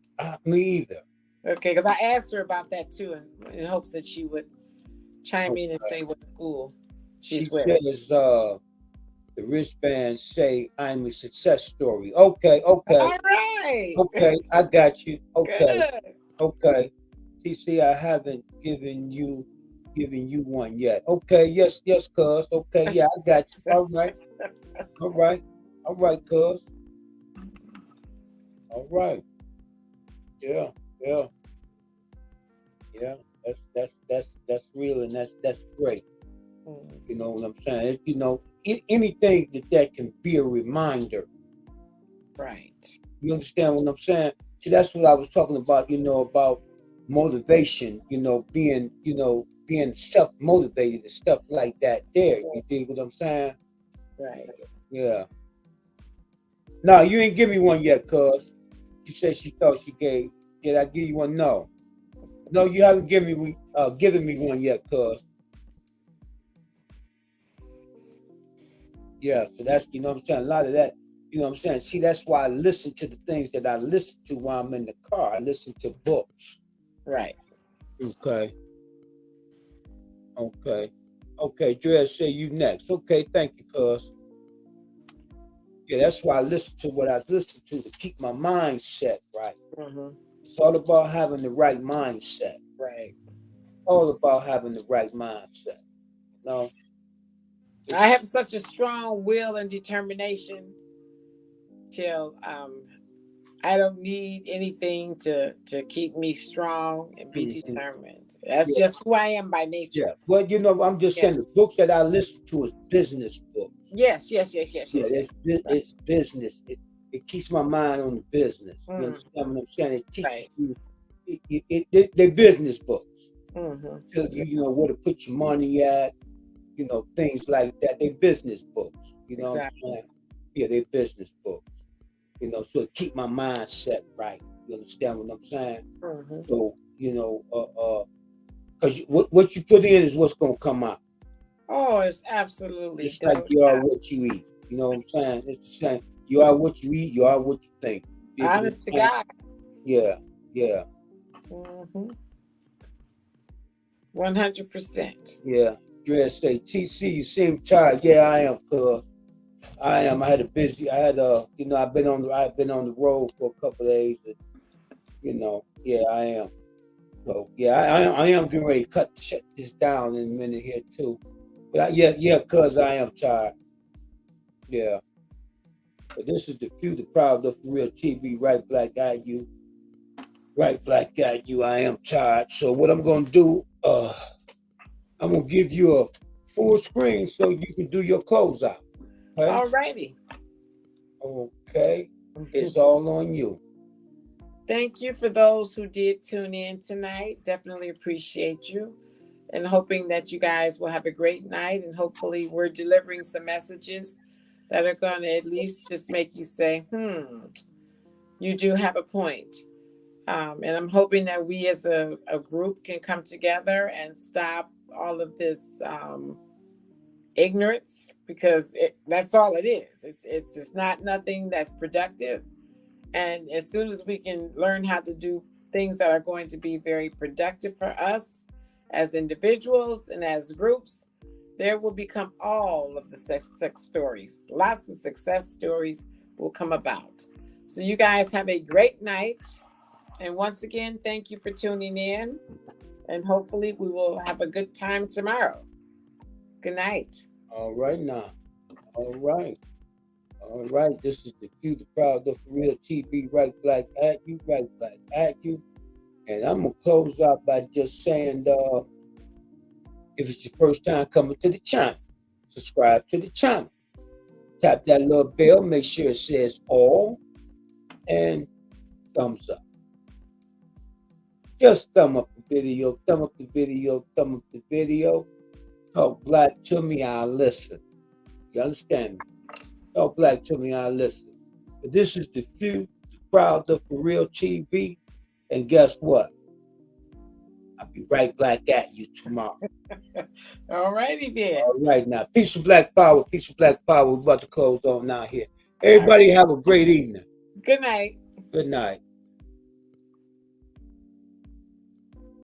[SPEAKER 1] Me either.
[SPEAKER 2] Okay, because I asked her about that too, in hopes that she would chime in and
[SPEAKER 1] Okay.
[SPEAKER 2] say what school
[SPEAKER 1] She
[SPEAKER 2] she's with.
[SPEAKER 1] says the wristbands say I'm a success story. Okay, okay,
[SPEAKER 2] All right.
[SPEAKER 1] okay. I got you. Okay,
[SPEAKER 2] Good.
[SPEAKER 1] okay. TC, I haven't given you one yet. Okay, yes, yes, cuz. Okay, yeah, I got you. All right, all right, all right, cuz. All right. Yeah, yeah, yeah. That's real and that's great. You know what I'm saying? Anything that can be a reminder.
[SPEAKER 2] Right.
[SPEAKER 1] You understand what I'm saying? See, that's what I was talking about. About motivation. Being self motivated and stuff like that. There, you dig what I'm saying?
[SPEAKER 2] Right.
[SPEAKER 1] Yeah. No, you ain't give me one yet, cuz. She said she thought she gave. Did I give you one? No. No, you haven't given me one yet, cuz. Yeah, so that's what I'm saying. A lot of that, what I'm saying. See, that's why I listen to the things that I listen to while I'm in the car. I listen to books.
[SPEAKER 2] Right.
[SPEAKER 1] Okay. Okay. Okay. Dre, say you next. Okay, thank you, cuz. Yeah, that's why I listen to what I listen to keep my mindset right.
[SPEAKER 2] hmm
[SPEAKER 1] It's all about having the right mindset.
[SPEAKER 2] Right.
[SPEAKER 1] All about having the right mindset. You know?
[SPEAKER 2] I have such a strong will and determination till I don't need anything to keep me strong and be
[SPEAKER 1] Mhm.
[SPEAKER 2] determined. That's
[SPEAKER 1] Yeah,
[SPEAKER 2] just who I am by nature.
[SPEAKER 1] yeah. Well, I'm just
[SPEAKER 2] Yeah.
[SPEAKER 1] saying the books that I listen to is business books.
[SPEAKER 2] Yes, yes, yes, yes,
[SPEAKER 1] Yeah,
[SPEAKER 2] yes, yes. Right.
[SPEAKER 1] it's business. It keeps my mind on the business. You
[SPEAKER 2] Mm,
[SPEAKER 1] understand what I'm saying? It teaches
[SPEAKER 2] right.
[SPEAKER 1] you. They're business books.
[SPEAKER 2] Mm-hmm.
[SPEAKER 1] Tell you, where to put your money at. Things like that. They business books. You know what I'm
[SPEAKER 2] Exactly.
[SPEAKER 1] saying? Yeah, they business books. So it keep my mind set right. You understand what I'm saying?
[SPEAKER 2] Mm-hmm.
[SPEAKER 1] So, because what you put in is what's gonna come out.
[SPEAKER 2] Oh, it's absolutely
[SPEAKER 1] Just like
[SPEAKER 2] don't
[SPEAKER 1] you are
[SPEAKER 2] stop.
[SPEAKER 1] what you eat. You know what I'm saying? It's the same. You are what you eat. You are what you think. You dig what
[SPEAKER 2] Honest to
[SPEAKER 1] I'm saying?
[SPEAKER 2] God.
[SPEAKER 1] Yeah, yeah,
[SPEAKER 2] Mm-hmm. 100%.
[SPEAKER 1] yeah. You say, TC, you seem tired. Yeah, I am, cuz. I am. I've been on the road for a couple of days. And, yeah, I am. So yeah, I am getting ready to shut this down in a minute here too. But yeah, cuz I am tired. Yeah. But this is the few, the proud, the for real TV, right black guy you. Right black guy you. I am tired. So what I'm gonna do, I'm gonna give you a full screen so you can do your closeout. Okay?
[SPEAKER 2] All righty.
[SPEAKER 1] Okay. It's all on you.
[SPEAKER 2] Thank you for those who did tune in tonight. Definitely appreciate you, and hoping that you guys will have a great night. And hopefully, we're delivering some messages that are going to at least just make you say, you do have a point. And I'm hoping that we as a group can come together and stop all of this ignorance, because that's all it is. It's just not nothing that's productive. And as soon as we can learn how to do things that are going to be very productive for us as individuals and as groups, there will become all of the success stories. Lots of success stories will come about. So you guys have a great night. And once again, thank you for tuning in. And hopefully we will have a good time tomorrow. Good night.
[SPEAKER 1] All right now. All right. All right. This is the few, the proud, the for real TV, right black at you, right black at you. And I'm gonna close out by just saying, if it's your first time coming to the channel, subscribe to the channel. Tap that little bell, make sure it says all, and thumbs up. Just thumb up the video, thumb up the video, thumb up the video. Talk black to me, I'll listen. You understand me? Talk black to me, I'll listen. But this is the few, the proud, the for real TV. And guess what? I'll be right back at you tomorrow.
[SPEAKER 2] All righty then.
[SPEAKER 1] All right now. Peace of black power, peace of black power. We're about to close on now here.
[SPEAKER 2] All right.
[SPEAKER 1] Everybody have a great evening.
[SPEAKER 2] Good night.
[SPEAKER 1] Good night.